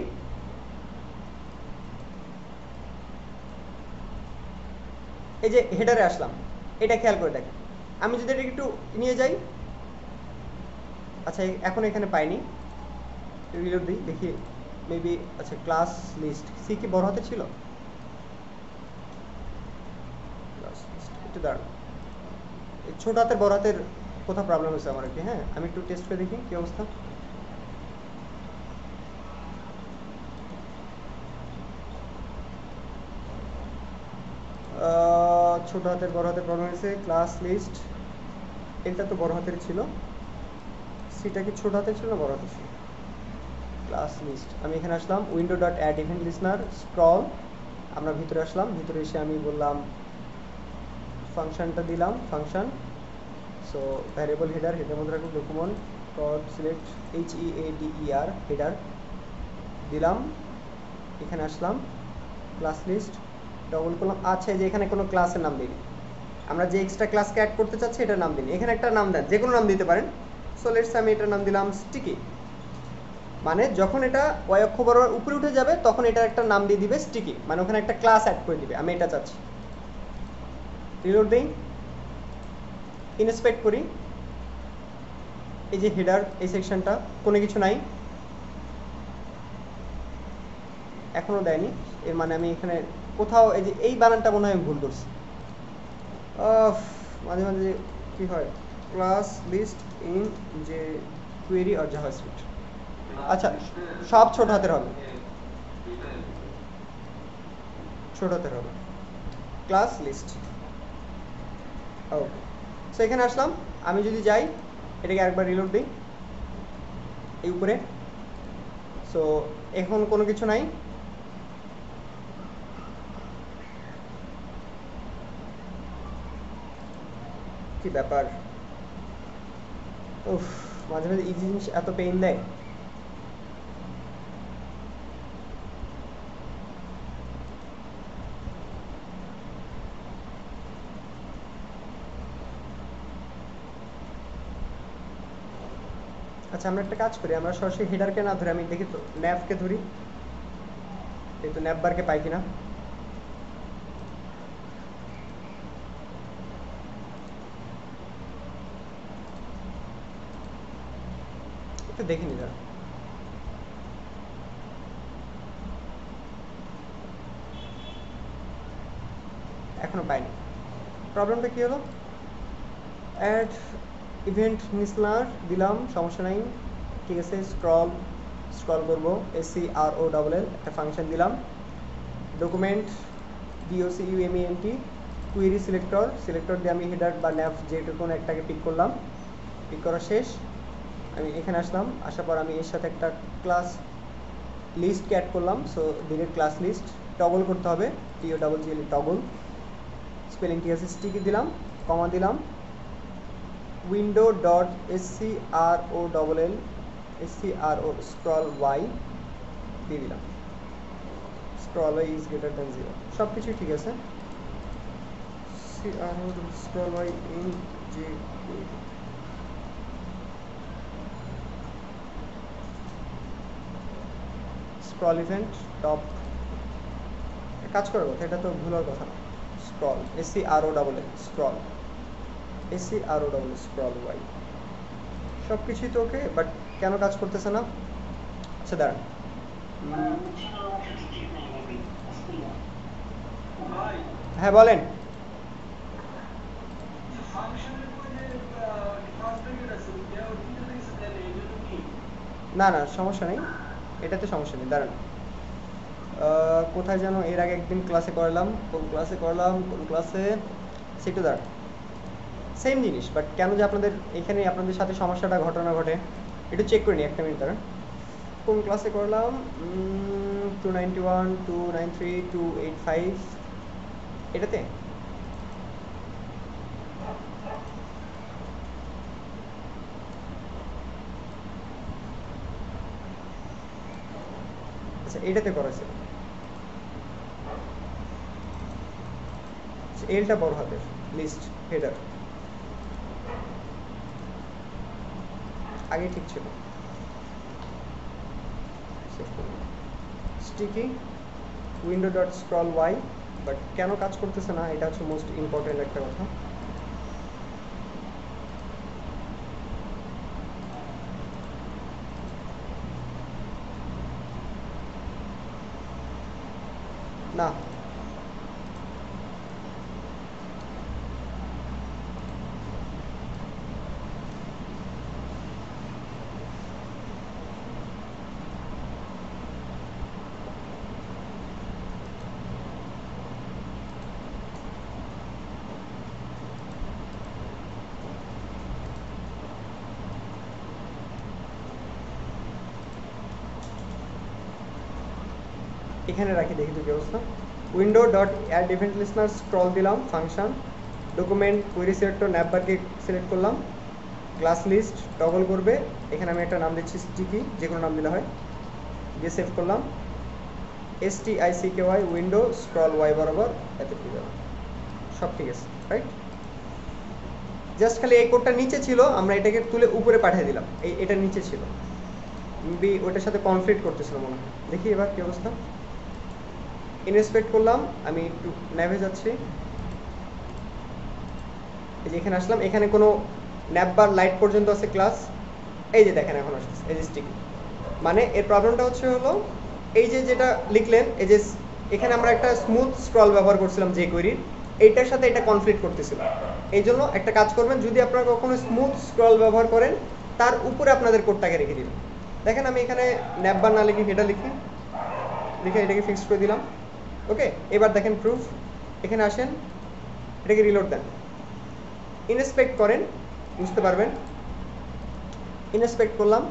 এই যে হেডারে আসলাম, এটা খেয়াল করে দেখেন। আমি যদি এটা একটু নিয়ে যাই, আচ্ছা এখন এখানে পাইনি, রিলোড দিই দেখি, মেবি আচ্ছা ক্লাস লিস্ট সি কি বড় হাতে ছিল, একটু দাঁড়ান, ছোট হাতের বড় হাতের কোথাও প্রবলেম হয়েছে আমার কি। হ্যাঁ, আমি একটু টেস্ট করে দেখি কি অবস্থা। ছোট হাতের বড় হাতের প্রবলেম হয়েছে, ক্লাস লিস্ট এটা তো বড় হাতের ছিল, সিটা কি ছোট হাতের ছিল না বড় হাতের ছিল, ক্লাস লিস্ট। আমি এখানে আসলাম, window dot add event listener, scroll, আমরা ভিতরে আসলাম, ভিতরে এসে আমি বললাম ফাংশনটা দিলাম, function. So variable header, header মধ্যে রাখবো document dot select HEADER header দিলাম, এখানে আসলাম, ক্লাস লিস্ট ডবল করলাম। আচ্ছা, যে এখানে কোনো ক্লাসের নাম দিই, আমরা যে এক্সট্রা ক্লাসকে অ্যাড করতে চাচ্ছি এটার নাম দিন, এখানে একটা নাম দেন, যে কোনো নাম দিতে পারেন। সো লেটস আমি এটার নাম দিলাম স্টিকি, মানে যখন এটা ওয়াই অক্ষ বরাবর উপরে উঠে যাবে তখন এটা একটা নাম দিয়ে দিবে স্টিকি, মানে ওখানে একটা ক্লাস অ্যাড করে দিবে, আমি এটা চাচ্ছি। রিলোড দিই, ইনস্পেক্ট করি, এই যে হেডার এই সেকশনটা কোনো কিছু নাই, এখনো দেয়নি, এর মানে আমি এখানে কোথাও এই যে এই বানানটা মনে হয় আমি ভুল করছি, মাঝে মাঝে কি হয়, ক্লাস লিস্ট ইন যে কোয়েরি আর জাভাস্ক্রিপ্ট। আচ্ছা, সব ছোট হাতের হবে, ছোট হাতের হবে, ক্লাস লিস্ট। ওকে, সো এখানে আসলাম। আমি যদি যাই এটাকে একবার রিলোড দিই এই উপরে, সো এখন কোনো কিছু নাই। কি ব্যাপার, উফ, মাঝে মাঝে এই জিনিস এত পেইন দেয়। আচ্ছা, আমরা একটা কাজ করি, আমরা সরাসরি হেডারকে না ধরে আমি দেখি তো ন্যাভকে ধরি, এই তো ন্যাভ বারকে পাই কিনা। একটু দেখিনি যারা, এখনো পাইনি। প্রবলেমটা কি হলো? অ্যাড ইভেন্ট লিসনার দিলাম, সমস্যা নাই, ঠিক আছে। স্ক্রল করব, SCROLL একটা ফাংশন দিলাম। ডকুমেন্ট DOCUMENT কুয়েরি সিলেক্টর দিয়ে আমি হেডার বা ন্যাভ যেটুকুন একটাকে পিক করলাম। পিক করা শেষ, আমি এখানে আসলাম। আসার পর আমি এর সাথে একটা ক্লাস লিস্টকে অ্যাড করলাম। So direct class list toggle করতে হবে, TOGGL টগল। স্পেলিং ঠিক আছে, স্টিকি দিলাম, কমা দিলাম, window dot SCROLL scroll Y দিয়ে দিলাম। Scroll Y is greater than 0, সব কিছুই ঠিক আছে। স্ক্রল ওয়াই ইন যে স্ক্রল ইভেন্ট টপ, কাজ করার কথা, এটা তো ভুলার কথা না। Scroll SCROLL scroll scroll Y, সব কিছুই তো ওকে, বাট কেন কাজ করতেছে না? আচ্ছা দাঁড়ান, হ্যাঁ বলেন। না না, সমস্যা নেই, এটাতে সমস্যা নেই, দাঁড়ান। কোথায় যেন এর আগে একদিন ক্লাসে করলাম, কোন ক্লাসে সেটা দাঁড়ান, সেম জিনিস, বাট কেন যে আপনাদের এখানে আপনাদের সাথে সমস্যাটা ঘটনা ঘটে একটু চেক করে নিই, একটা মিনিট দাঁড়ান। কোন ক্লাসে করলাম? 291, 293, 285, এটাতে। আচ্ছা, এটাতে করেছে, এলটা বড় হাতের, লিস্ট হেডার আগে ঠিক ছিল। Sticky window dot scroll Y, but কেন কাজ করতেছে না, এটা হচ্ছে মোস্ট ইম্পর্টেন্ট একটা কথা। না, এখানে রাখি, দেখি তো কি অবস্থা। Window dot add event listener scroll দিলাম, ফাংশন ডকুমেন্ট কোয়েরি সিলেক্টর ন্যাভবারকে সিলেক্ট করলাম, ক্লাস লিস্ট টগল করবে, এখানে আমি একটা নাম দিচ্ছি স্টিকি, যে কোনো নাম দিলে হয়, দিয়ে সেভ করলাম। STICKY উইন্ডো স্ক্রল ওয়াই বরাবর, এতে ঠিক যাবে, সব ঠিক আছে, রাইট। জাস্ট খালি এই কোডটা নিচে ছিল, আমরা এটাকে তুলে উপরে পাঠিয়ে দিলাম, এটা নিচে ছিল, ওটার সাথে কনফ্লিক্ট করতেছিল মনে হয়। দেখি এবার কি অবস্থা। ইনস্পেক্ট করলাম, আমি একটু ন্যাভে যাচ্ছি, এই যে এখানে আসলাম, এখানে কোনো ন্যাপ বার লাইট পর্যন্ত আছে ক্লাস, এই যে দেখেন এখন আসছে, এই যে স্টিকি। মানে এর প্রবলেমটা হচ্ছে হলো এই যে যেটা লিখলেন, এই যে এখানে আমরা একটা স্মুথ স্ক্রল ব্যবহার করছিলাম যে কোয়েরির, এইটার সাথে এটা কনফ্লিক্ট করতেছিল। এই জন্য একটা কাজ করবেন, যদি আপনারা কখনো স্মুথ স্ক্রল ব্যবহার করেন তার উপরে আপনাদের কোডটাকে রেখে দিবেন। দেখেন আমি এখানে ন্যাপবার না লিখে হেডার লিখে এটাকে ফিক্স করে দিলাম। ওকে, এবার দেখেন প্রুফ, এখানে আসেন, এটাকে রিলোড দেন, ইনস্পেক্ট করেন, বুঝতে পারবেন। ইনস্পেক্ট করলাম,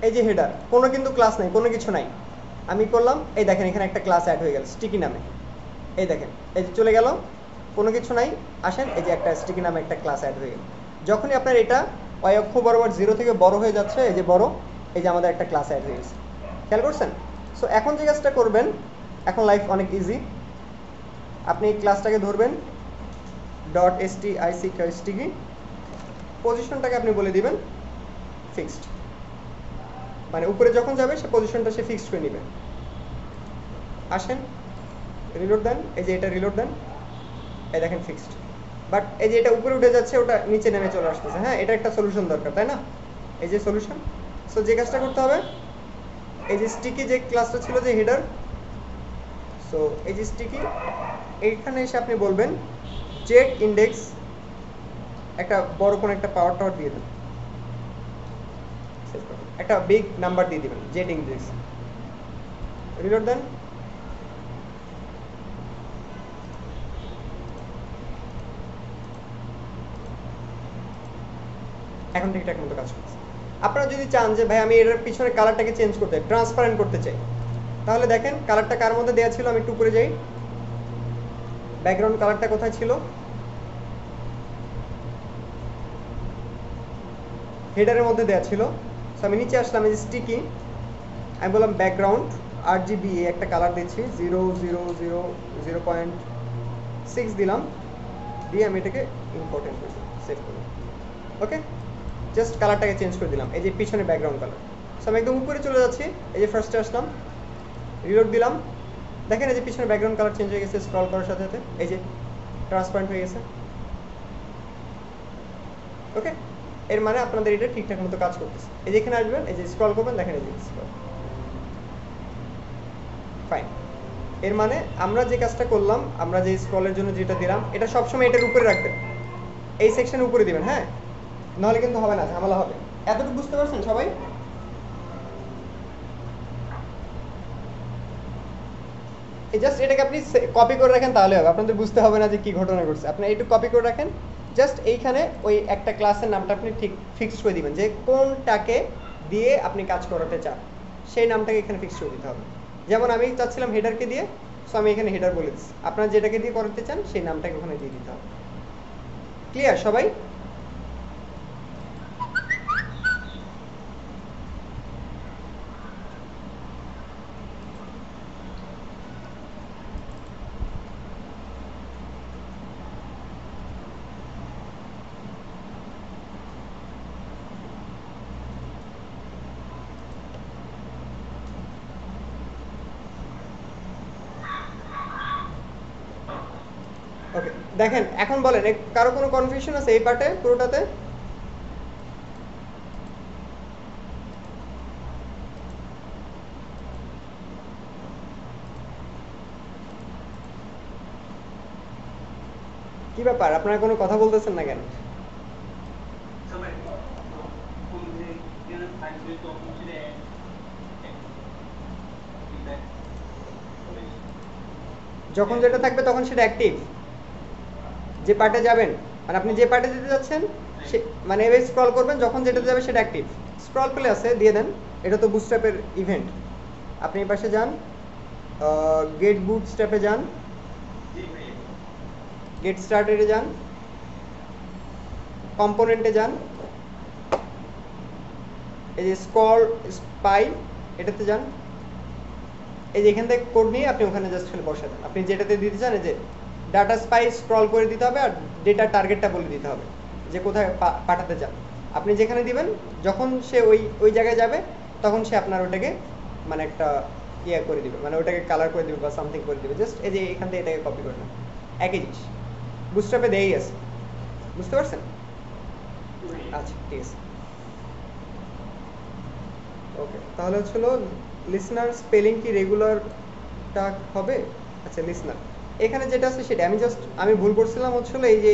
এই যে হেডার, কোনো কিন্তু ক্লাস নাই, কোনো কিছু নাই। আমি করলাম, এই দেখেন এখানে একটা ক্লাস অ্যাড হয়ে গেল স্টিকি নামে, এই দেখেন এই যে চলে গেল, কোনো কিছু নাই। আসেন, এই যে একটা স্টিকি নামে একটা ক্লাস অ্যাড হয়ে গেল। যখনই আপনার এটা y অক্ষ বরাবর 0 থেকে বড় হয়ে যাচ্ছে, এই যে বড়, এই যে আমাদের একটা ক্লাস অ্যাড হয়ে গেছে, খেয়াল করছেন? সো এখন যে কাজটা করবেন, এখন লাইফ অনেক ইজি। আপনি এই ক্লাসটাকে ধরবেন, .sticky, পজিশনটাকে আপনি বলে দিবেন ফিক্সড, মানে উপরে যখন যাবে সে পজিশনটা সে ফিক্সড করে নেবে। আসেন, রিলোড দেন, এই যে এটা রিলোড দেন, এই দেখেন ফিক্সড। বাট এই যে এটা উপরে উঠে যাচ্ছে, ওটা নিচে নেমে চলে আসতেছে। হ্যাঁ, এটা একটা সলিউশন দরকার, তাই না? এই যে সলিউশন। সো যে কাজটা করতে হবে, এই যে স্টিকি যে ক্লাসটা ছিল, যে হেডার, সো এই যে স্টিকি, এইখানে এসে আপনি বলবেন জেড ইন্ডেক্স, একটা বড় কোনো একটা পাওয়ার টাওয়ার দিয়ে দেন, একটা বিগ নাম্বার দিয়ে দিবেন, জেড ইন্ডেক্স, রিলোড দেন। এখন ঠিকঠাক মতো কাজ করছে। আপনারা যদি চান যে ভাই আমি এর পিছনে কালারটাকে চেঞ্জ করতে চাই, ট্রান্সপারেন্ট করতে চাই, তাহলে দেখেন কালারটা কার মধ্যে দেওয়া ছিল, আমি একটু উপরে যাই, ব্যাকগ্রাউন্ড কালারটা কোথায় ছিল, হেডারের মধ্যে দেওয়া ছিল। সো আমি নিচে আসলাম, এই যে স্টিকি, আমি বললাম ব্যাকগ্রাউন্ড RGB, একটা কালার দিচ্ছি 0.6 দিলাম, দিয়ে আমি এটাকে ইম্পর্টেন্ট করে সেভ করলাম। ওকে, জাস্ট কালারটাকে চেঞ্জ করে দিলাম, এই যে পিছনে ব্যাকগ্রাউন্ড কালার। সো আমি একদম উপরে চলে যাচ্ছি, এই যে ফার্স্টে আসলাম, রিলোড দিলাম, দেখেন এই যে পিছনে ব্যাকগ্রাউন্ড কালার চেঞ্জ হয়ে গেছে, স্ক্রল করার সাথে সাথে এই যে ট্রান্সপারেন্ট হয়ে গেছে। ওকে, এর মানে আপনাদের এটা ঠিকঠাক মতো কাজ করতেছে। এই যে এখানে আসবেন, এই যে স্ক্রল করবেন, দেখেন এই যে স্ক্রল, ফাইন। এর মানে আমরা যে কাজটা করলাম, আমরা যে স্ক্রলের জন্য যেটা দিলাম, এটা সবসময় এটার উপরে রাখবেন, এই সেকশনের উপরে দিবেন। হ্যাঁ, নাহলে কিন্তু হবে না, ঝামেলা হবে। এতটুকু বুঝতে পারছেন সবাই? এই জাস্ট এটাকে আপনি কপি করে রাখেন, তাহলে হবে, আপনাদের বুঝতে হবে না যে কি ঘটনা ঘটছে। আপনি এইটুকু কপি করে রাখেন, জাস্ট এইখানে ওই একটা ক্লাসের নামটা আপনি ঠিক ফিক্সড করে দিবেন, যে কোনটাকে দিয়ে আপনি কাজ করাতে চান, সেই নামটাকে এখানে ফিক্সড করে দিতে হবে। যেমন আমি চাচ্ছিলাম হেডারকে দিয়ে, সো আমি এখানে হেডার বলে দিচ্ছি। আপনারা যেটাকে দিয়ে করাতে চান সেই নামটাকে ওখানে দিয়ে দিতে হবে। ক্লিয়ার সবাই? ওকে, দেখেন এখন বলেন, কারো কোনো কনফিউশন আছে এই পার্টে পুরোটাতে? কি ব্যাপার, আপনারা কোনো কথা বলতেছেন না কেন? যখন যেটা থাকবে তখন সেটা অ্যাক্টিভ, যে পার্টে যাবেন, মানে আপনি যে পার্টে যেতে যাচ্ছেন সে, মানে এভাবে স্ক্রল করবেন, যখন যেটাতে যাবে সেটা অ্যাক্টিভ। স্ক্রল প্লে আছে, দিয়ে দেন, এটা তো বুটস্ট্র্যাপের ইভেন্ট। আপনি এই পাশে যান, গেট বুটস্ট্র্যাপে যান, গেট স্টার্টেডে যান, কম্পোনেন্টে যান, এই যে স্ক্রল স্পাই, এটাতে যান, এই যে এখান থেকে কোড নিয়ে আপনি ওখানে জাস্ট খালি বসে দেন। আপনি যেটাতে দিতে চান, এই যে ডাটা স্পাই স্ক্রল করে দিতে হবে, আর ডেটা টার্গেটটা বলে দিতে হবে যে কোথায় পাঠাতে চান। আপনি যেখানে দিবেন, যখন সে ওই ওই জায়গায় যাবে তখন সে আপনার ওটাকে মানে একটা ইয়ে করে দিবে, মানে ওটাকে কালার করে দিবে বা সামথিং করে দিবে। জাস্ট এই যে এখান থেকে এটাকে কপি করে নেন, একই জিনিস বুটস্ট্র্যাপে দেই আছে। বুঝতে পারছেন? আচ্ছা, ঠিক আছে। ওকে, তাহলে হচ্ছিল লিসনার স্পেলিং কি রেগুলারটা হবে? আচ্ছা লিসনার, এখানে যেটা আছে সেটা আমি ভুল করছিলাম হচ্ছিল এই যে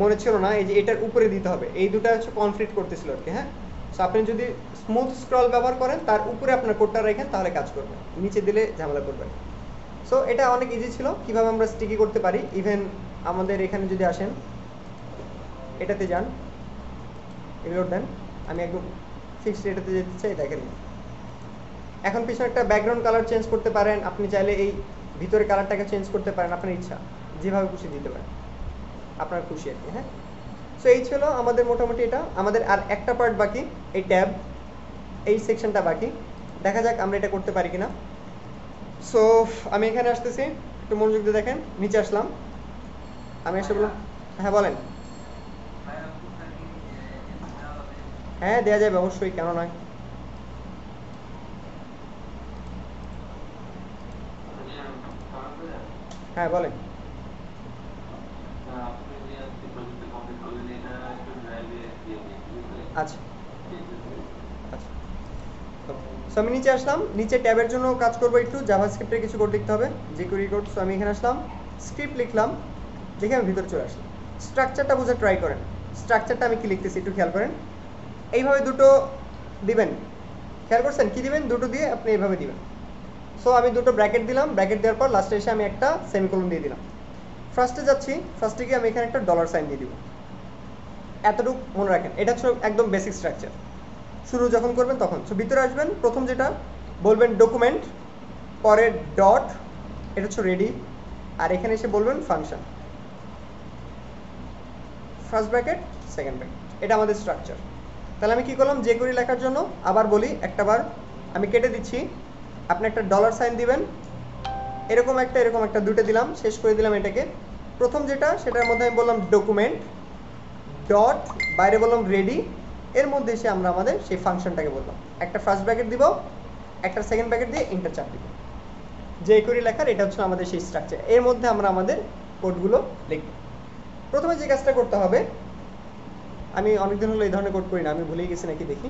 মনে ছিল না এই যে এটার উপরে দিতে হবে, এই দুটো হচ্ছে কনফ্লিক্ট করতেছিল আর কি। হ্যাঁ, সো আপনি যদি স্মুথ স্ক্রল ব্যবহার করেন তার উপরে আপনার কোডটা রাখেন তাহলে কাজ করবে, নিচে দিলে ঝামেলা করবে। সো এটা অনেক ইজি ছিল কিভাবে আমরা স্টিকি করতে পারি। ইভেন আমাদের এখানে যদি আসেন এটাতে যান, এগুলো দেন, আমি একদম ফিক্সড এটাতে যেতে চাই, দেখেন এখন পিছনে একটা ব্যাকগ্রাউন্ড কালার চেঞ্জ করতে পারেন, আপনি চাইলে এই ভিতরে কালারটাকে চেঞ্জ করতে পারেন, আপনার ইচ্ছা যেভাবে খুশি দিতে পারেন, আপনার খুশি আর কি। হ্যাঁ, সো এই ছিল আমাদের মোটামুটি এটা। আমাদের আর একটা পার্ট বাকি, এই ট্যাব, এই সেকশনটা বাকি, দেখা যাক আমরা এটা করতে পারি কিনা। সো আমি এখানে আসতেছি, একটু মনোযোগ দিয়ে দেখেন, নিচে আসলাম, আমি এসে বললাম হ্যাঁ বলেন। হ্যাঁ দেওয়া যাবে অবশ্যই, কেন নয়। হ্যাঁ বলেন। আচ্ছা আচ্ছা, সো আমি নিচে আসলাম, নিচে ট্যাবের জন্য কাজ করবো, একটু জাভাস্ক্রিপ্টের কিছু কোড লিখতে হবে, jQuery কোড। সো আমি এখানে আসলাম, স্ক্রিপ্ট লিখলাম, দেখে আমি ভিতরে চলে আসলাম। স্ট্রাকচারটা বোঝা ট্রাই করেন, স্ট্রাকচারটা আমি কি লিখতেছি একটু খেয়াল করেন। এইভাবে দুটো দিবেন, খেয়াল করছেন কি দিবেন, দুটো দিয়ে আপনি এইভাবে দিবেন। সো আমি দুটো ব্র্যাকেট দিলাম, ব্র্যাকেট দেওয়ার পর লাস্টে এসে আমি একটা সেমিকোলন দিয়ে দিলাম। ফার্স্টে যাচ্ছি, ফার্স্টে গিয়ে আমি এখানে একটা ডলার সাইন দিয়ে দিব। এতটুকু মনে রাখেন, এটা হচ্ছে একদম বেসিক স্ট্রাকচার। শুরু যখন করবেন তখন, সো ভিতরে আসবেন, প্রথম যেটা বলবেন ডকুমেন্ট, পরে ডট, এটা হচ্ছে রেডি, আর এখানে এসে বলবেন function, first bracket second bracket, এটা আমাদের স্ট্রাকচার। তাহলে আমি কি করলাম, jQuery লেখার জন্য আবার বলি একটাবার আমি কেটে দিচ্ছি, আপনি একটা ডলার সাইন দিবেন, এরকম একটা দুটো দিলাম, শেষ করে দিলাম এটাকে। প্রথম যেটা সেটার মধ্যে আমি বললাম ডকুমেন্ট ডট, বাইরে বললাম রেডি, এর মধ্যে এসে আমরা আমাদের সেই ফাংশনটাকে বললাম, একটা ফার্স্ট ব্র্যাকেট দিব, একটা সেকেন্ড ব্র্যাকেট দিয়ে ইন্টার চাপ দিব। jQuery লেখার এটা হচ্ছে আমাদের সেই স্ট্রাকচার, এর মধ্যে আমরা আমাদের কোডগুলো লিখব। প্রথমে যে কাজটা করতে হবে, আমি অনেকদিন হলো এই ধরনের কোড করি না, আমি ভুলেই গেছি নাকি দেখি।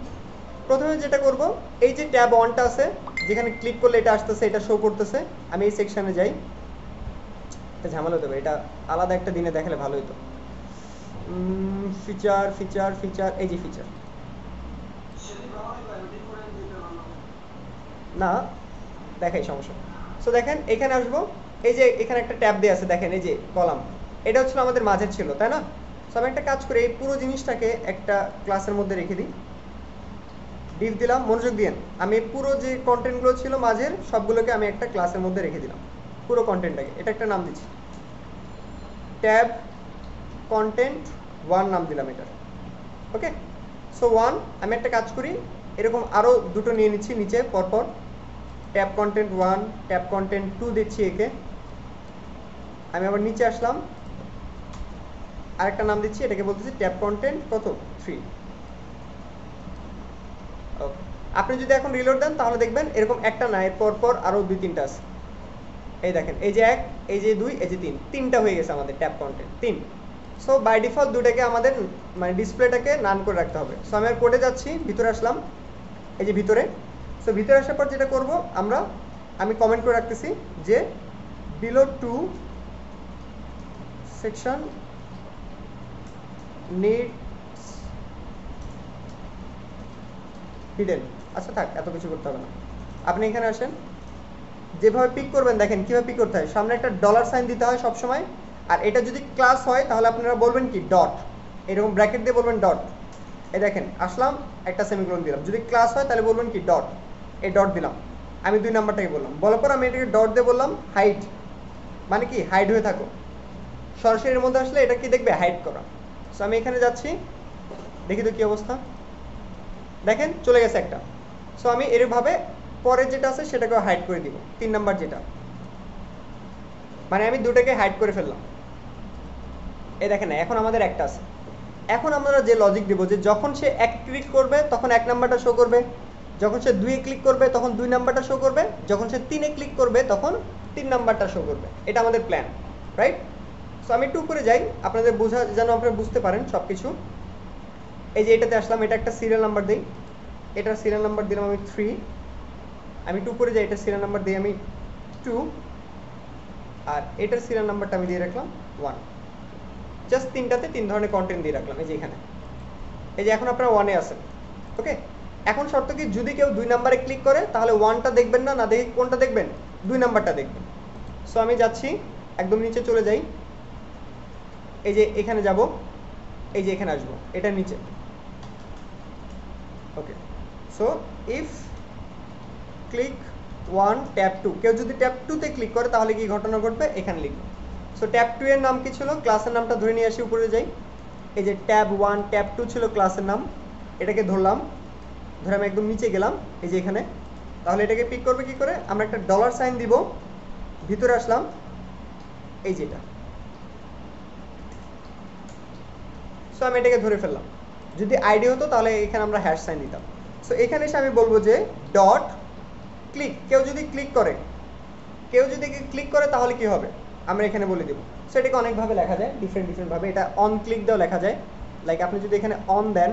প্রথমে যেটা করব, এই যে ট্যাব অনটা আছে, যেখানে ক্লিক করলে এটা আসতেছে, এটা শো করতেছে, আমি এই সেকশনে যাই, এটা ঝামেলা হতে হবে, এটা আলাদা একটা দিনে দেখালে ভালো হতো। ফিচার ফিচার ফিচার, এই যে ফিচার, না দেখাই সমস্যা। সো দেখেন এখানে আসবো, এই যে এখানে একটা ট্যাব দেওয়া আছে, দেখেন এই যে কলাম, এটা হচ্ছে আমাদের মাঝের ছিল, তাই না? সো আমি একটা কাজ করি, এই পুরো জিনিসটাকে একটা ক্লাসের মধ্যে রেখে দিই, ডিভ দিলাম, মনোযোগ দিয়েন, আমি পুরো যে কন্টেন্টগুলো ছিল মাঝের সবগুলোকে আমি একটা ক্লাসের মধ্যে রেখে দিলাম, পুরো কন্টেন্টটাকে, এটা একটা নাম দিচ্ছি, ট্যাব কন্টেন্ট 1 নাম দিলাম এটার। ওকে, সো 1, আমি একটা কাজ করি, এরকম আরও দুটো নিয়ে নিচ্ছি নিচে পরপর, ট্যাব কন্টেন্ট 1, ট্যাব কন্টেন্ট 2 দিচ্ছি একে, আমি আবার নিচে আসলাম, আরেকটা নাম দিচ্ছি, এটাকে বলতেছি ট্যাব কন্টেন্ট কত 3। ওকে, আপনি যদি এখন রিলোড দেন তাহলে দেখবেন এরকম একটা না, এর পরপর আরও 2-3টা আছে, এই দেখেন, এই যে 1, এই যে 2, এই যে 3, তিনটা হয়ে গেছে আমাদের tab content 3। So by default দুটাকে আমাদের মানে ডিসপ্লেটাকে নান করে রাখতে হবে। সো আমি আর কোডে যাচ্ছি, ভিতরে আসলাম, এই যে ভিতরে। সো ভিতরে আসার পর যেটা করব আমরা, আমি কমেন্ট করে রাখতেছি যে below two section needs hidden. আচ্ছা থাক, এত কিছু করতে হবে না, আপনি এখানে আসেন, যেভাবে পিক করবেন দেখেন কীভাবে পিক করতে হয়, সামনে একটা ডলার সাইন দিতে হয় সবসময়, আর এটা যদি ক্লাস হয় তাহলে আপনারা বলবেন কি ডট, এরকম ব্র্যাকেট দিয়ে বলবেন ডট, এই দেখেন আসলাম, একটা সেমিকোলন দিলাম, যদি ক্লাস হয় তাহলে বলবেন কি ডট, এই ডট দিলাম, আমি 2 নাম্বারটাকে বললাম, বলার পর আমি এটাকে ডট দিয়ে বললাম হাইড, মানে কি হাইড হয়ে থাকো, সরাসরি এর মধ্যে আসলে এটা কি দেখবে, হাইড করা। সো আমি এখানে যাচ্ছি, দেখি তো কি অবস্থা, দেখেন চলে গেছে একটা। সো আমি এরভাবে পরের যেটা আছে সেটাকেও হাইড করে দিব, 3 নাম্বার যেটা, মানে আমি দুটাকে হাইড করে ফেললাম, এই দেখেন না, এখন আমাদের একটা আছে। এখন আমরা যে লজিক দেবো যে যখন সে 1 ক্লিক করবে তখন 1 নাম্বারটা শো করবে, যখন সে 2 ক্লিক করবে তখন 2 নাম্বারটা শো করবে, যখন সে 3 ক্লিক করবে তখন 3 নাম্বারটা শো করবে, এটা আমাদের প্ল্যান, রাইট? সো আমি 2 করে যাই, আপনাদের বোঝা যেন আপনারা বুঝতে পারেন সব কিছু। এই যে এটাতে আসলাম, এটা একটা সিরিয়াল নাম্বার দিই, এটার সিরিয়াল নাম্বার দিলাম আমি 3, আমি 2 করে যাই, এটা সিরিয়াল নাম্বার দিই আমি 2, আর এটার সিরিয়াল নাম্বারটা আমি দিয়ে রাখলাম 1। জাস্ট তিনটাতে তিন ধরনের কন্টেন্ট দিয়ে রাখলাম এই যে এখানে। এই যে এখন আপনারা 1-এ আছেন, ওকে। এখন শর্ত কি, যদি কেউ 2 নাম্বারে ক্লিক করে তাহলে 1টা দেখবেন না, না দেখে কোনটা দেখবেন, 2 নাম্বারটা দেখবেন। সো আমি যাচ্ছি, একদম নিচে চলে যাই, এই যে এখানে যাব, এই যে এখানে আসবো, এটা নিচে, ওকে। সো ইফ ক্লিক 1 ট্যাব 2, কেউ যদি ট্যাব 2-তে ক্লিক করে তাহলে কি ঘটনা ঘটবে এখানে লিখবো। সো ট্যাব 2 এর নাম কি ছিল, ক্লাসের নামটা ধরে নিয়ে আসি, উপরে যাই, এই যে ট্যাব 1 ট্যাব 2 ছিল ক্লাসের নাম, এটাকে ধরলাম, ধরে আমি একদম নিচে গেলাম, এই যে এখানে। তাহলে এটাকে পিক করবে কি করে, আমরা একটা ডলার সাইন দিব, ভিতরে আসলাম, এই যেটা। সো আমি এটাকে ধরে ফেললাম। যদি আইডি হতো তাহলে এখানে আমরা হ্যাশ সাইন দিতাম। সো এখানে এসে আমি বলবো যে ডট ক্লিক, কেউ যদি ক্লিক করে তাহলে কি হবে আমরা এখানে বলে দেবো। সো এটাকে অনেকভাবে লেখা যায়, ডিফারেন্টভাবে। এটা অন ক্লিক দিয়েও লেখা যায়, লাইক আপনি যদি এখানে অন দেন,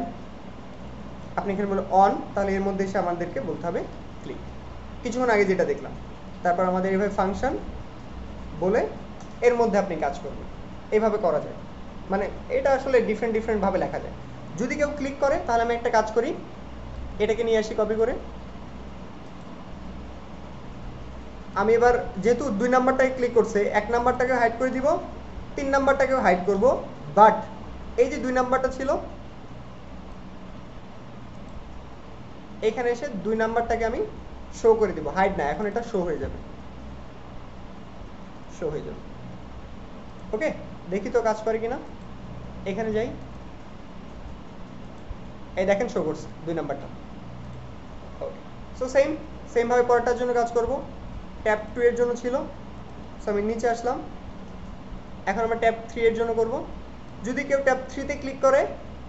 আপনি এখানে বলে অন, তাহলে এর মধ্যে এসে আমাদেরকে বলতে হবে ক্লিক, কিছুক্ষণ আগে যেটা দেখলাম। তারপর আমাদের এইভাবে ফাংশন বলে এর মধ্যে আপনি কাজ করবেন, এইভাবে করা যায়। মানে এটা আসলে ডিফারেন্টভাবে লেখা যায়। যদি কেউ ক্লিক করে তাহলে আমি একটা কাজ করি, এটাকে নিয়ে আসি কপি করে। আমি এবার যেহেতু 2 নাম্বারটাকে ক্লিক করছে, 1 নাম্বারটাকে হাইড করে দিব, 3 নাম্বারটাকেও হাইড করব, বাট এই যে 2 নাম্বারটা ছিল এখানে এসে 2 নাম্বারটাকে আমি শো করে দিব, হাইড না, এখন এটা শো হয়ে যাবে, ওকে। দেখি তো কাজ করে কিনা, এখানে যাই, এই দেখেন শো করছে 2 নাম্বারটা, ওকে। সো সেম ভাবে পরেরটার জন্য কাজ করব। ট্যাব 2 এর জন্য ছিল, সো আমি নিচে আসলাম, এখন আমরা ট্যাব 3 এর জন্য করব। যদি কেউ ট্যাব 3-তে ক্লিক করে